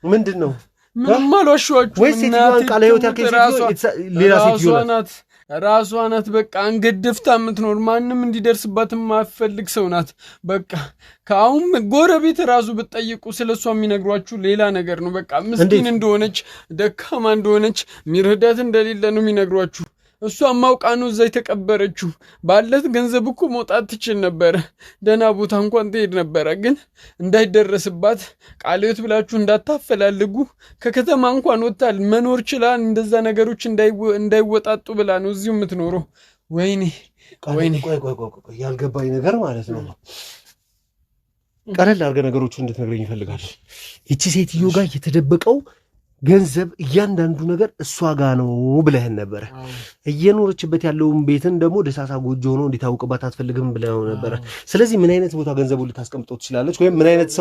ምንድነው ምንም አልዋሻችሁ ወይስ ሴትዮዋን ቃለ ህይወት ያልከኝ ሌላ ሴትዮ ናት ራሷ ናት በቃ አንገድፍታ የምትኖር ማንንም እንዲደርስባት የማትፈልግ ሰው ናት በቃ ካሁን ጎረቤት ራሱ ብትጠይቁ ስለሷ የሚነግሯችሁ ሌላ ነገር ነው በቃ ምስኪን እንደሆነች ደካማ እንደሆነች ሚርዳት እንደሌለ ነው የሚነግሯችሁ እሷ ማውቃ ነው እዛ የተቀበረችው ባለት ገንዘብ እኮ መውጣት ትችል ነበር ደና ቦታ እንኳን ትሄድ ነበር ግን እንዳይደረስባት ቃልዮት ብላችሁ እንዳታፈላልጉ ከከተማ እንኳን ወጣል መኖር ይችላል እንደዛ ነገሮች እንዳይወጣጡ ብላ ነው እዚሁ የምትኖረው ወይኔ ቆይ ያልገባኝ ነገር ማለት ነው ቀለል አድርገህ ነገሮችን እንድትነግረኝ ይፈልጋል እቺ ሴትዮ ጋር የተደበቀው ገንዘብ እያንዳንዱ ነገር እሷ ጋር ነው ብለህን ነበር እየኖረችበት ያለውን ቤትን ደግሞ ደሳሳ ጎጆ ሆኖ እንዲታወቅባት አትፈልግም ብለው ነበር ስለዚህ ምን አይነት ቦታ ገንዘቡ ልታስቀምጠው ትችላለች ወይም ምን አይነት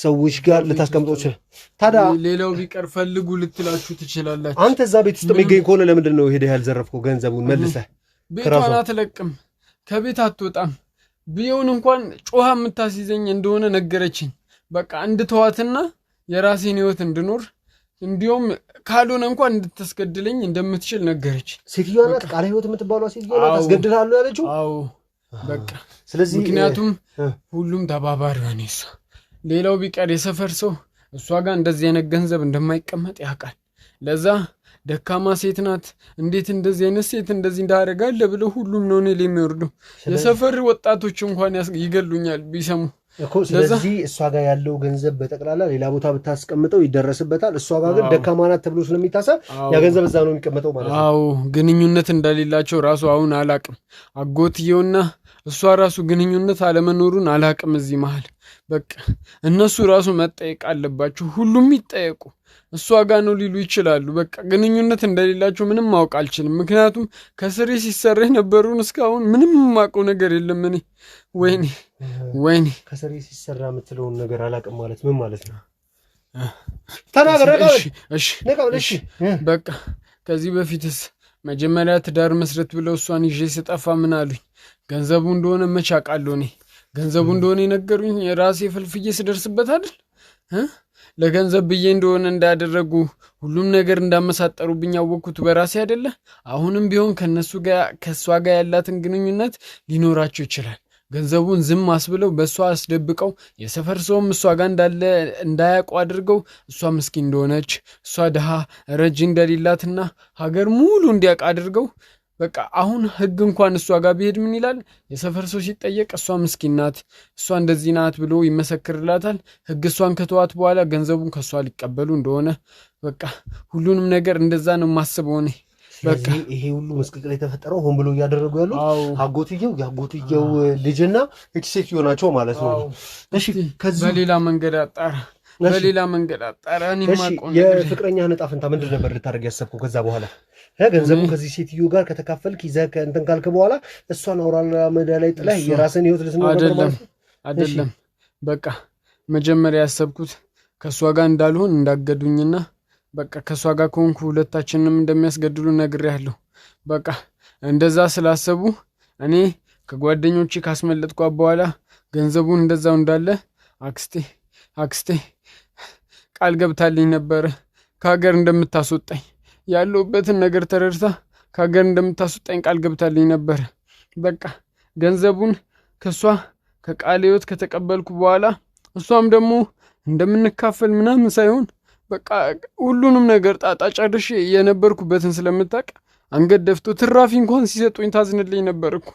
ሰዎች ጋር ልታስቀምጠው ታዲያ ሌላው ቢቀር ፈልጉ ልትላችሁ ትችላላችሁ አንተ እዛ ቤት ውስጥ የሚገኝ ከሆነ ለምንድን ነው ሄደህ ያልዘረፍከው ገንዘቡን መልሰህ ቤቷን አትለቅም ከቤት አትወጣም ቢሆን እንኳን ጮሃ የምታስይዘኝ እንደሆነ ነገረችኝ በቃ እንድተዋትና የራሴን ህይወት እንድኖር እንዲሁም ካልሆነ እንኳን እንድትስገድለኝ እንደምትችል ነገረች ሴትዮዋ ናት ቃለ ህይወት የምትባለው ሴትዮዋ ናት አስገድላለሁ ያለችው አዎ በቃ ስለዚህ ምክንያቱም ሁሉም ተባባሪ ሆነ እሷ ሌላው ቢቀር የሰፈር ሰው እሷ ጋር እንደዚህ አይነት ገንዘብ እንደማይቀመጥ ያውቃል ለዛ ደካማ ሴት ናት እንዴት እንደዚህ አይነት ሴት እንደዚህ እንዳደረጋለ ብለው ሁሉም ነው እኔ ላይ የሚወርዱ የሰፈር ወጣቶች እንኳን ይገሉኛል ቢሰሙ እኮ ስለዚህ እሷ ጋር ያለው ገንዘብ በጠቅላላ ሌላ ቦታ ብታስቀምጠው ይደረስበታል እሷ ጋር ግን ደካማ ናት ተብሎ ስለሚታሰብ ያ ገንዘብ እዛ ነው የሚቀመጠው ማለት ነው አዎ ግንኙነት እንደሌላቸው ራሱ አሁን አላቅም አጎትየውና እሷ ራሱ ግንኙነት አለመኖሩን አላቅም እዚህ መሃል በቃ እነሱ ራሱ መጠየቅ አለባቸው ሁሉም ይጠየቁ እሷ ጋር ነው ሊሉ ይችላሉ በቃ ግንኙነት እንደሌላቸው ምንም ማወቅ አልችልም ምክንያቱም ከስሬ ሲሰራ የነበሩን እስካሁን ምንም ማውቀው ነገር የለም እኔ ወይኔ ከስሬ ሲሰራ የምትለውን ነገር አላቅም ማለት ምን ማለት ነው ተናገር። እሺ በቃ ከዚህ በፊትስ መጀመሪያ ትዳር መስረት ብለው እሷን ይዤ ስጠፋ ምን አሉኝ? ገንዘቡ እንደሆነ መች አውቃለሁ እኔ። ገንዘቡ እንደሆነ የነገሩኝ ራሴ ፍልፍዬ ስደርስበት አይደል? ለገንዘብ ብዬ እንደሆነ እንዳደረጉ ሁሉም ነገር እንዳመሳጠሩብኝ ያወቅኩት በራሴ አይደለ? አሁንም ቢሆን ከእሷ ጋር ያላትን ግንኙነት ሊኖራቸው ይችላል። ገንዘቡን ዝም አስብለው በእሷ አስደብቀው የሰፈር ሰውም እሷ ጋር እንዳለ እንዳያውቁ አድርገው እሷ ምስኪን እንደሆነች እሷ ድሃ ረጂ እንደሌላትና ሀገር ሙሉ እንዲያውቅ አድርገው በቃ አሁን ህግ እንኳን እሷ ጋር ቢሄድ ምን ይላል? የሰፈር ሰው ሲጠየቅ እሷ ምስኪን ናት፣ እሷ እንደዚህ ናት ብሎ ይመሰክርላታል። ህግ እሷን ከተዋት በኋላ ገንዘቡን ከእሷ ሊቀበሉ እንደሆነ በቃ ሁሉንም ነገር እንደዛ ነው የማስበው እኔ። ስለዚህ ይሄ ሁሉ መስቀልቅል የተፈጠረው ሆን ብሎ እያደረጉ ያሉት የአጎትየው ልጅና እቺ ሴትዮ ናቸው ማለት ነው። እሺ ከዚህ በሌላ መንገድ አጣራ የፍቅረኛ ዕጣ ፈንታ ምንድን ነበር ልታደርግ ያሰብከው? ከዛ በኋላ ገንዘቡን ከዚህ ሴትዮ ጋር ከተካፈልክ ይዘህ እንትን ካልክ በኋላ እሷን አውራላ ሜዳ ላይ ጥለህ የራስን ህይወት ልትኖር አይደለም። በቃ መጀመሪያ ያሰብኩት ከእሷ ጋር እንዳልሆን እንዳገዱኝና በቃ ከእሷ ጋር ከሆንኩ ሁለታችንም እንደሚያስገድሉ ነግሬያለሁ። በቃ እንደዛ ስላሰቡ እኔ ከጓደኞቼ ካስመለጥኳት በኋላ ገንዘቡን እንደዛው እንዳለ አክስቴ ቃል ገብታልኝ ነበረ ከሀገር እንደምታስወጣኝ፣ ያለሁበትን ነገር ተረድታ ከሀገር እንደምታስወጣኝ ቃል ገብታልኝ ነበረ። በቃ ገንዘቡን ከእሷ ከቃለ ሕይወት ከተቀበልኩ በኋላ እሷም ደግሞ እንደምንካፈል ምናምን ሳይሆን በቃ ሁሉንም ነገር ጣጣ ጨርሼ የነበርኩበትን ስለምታውቅ አንገት ደፍቶ ትራፊ እንኳን ሲሰጡኝ ታዝንልኝ ነበር እኮ።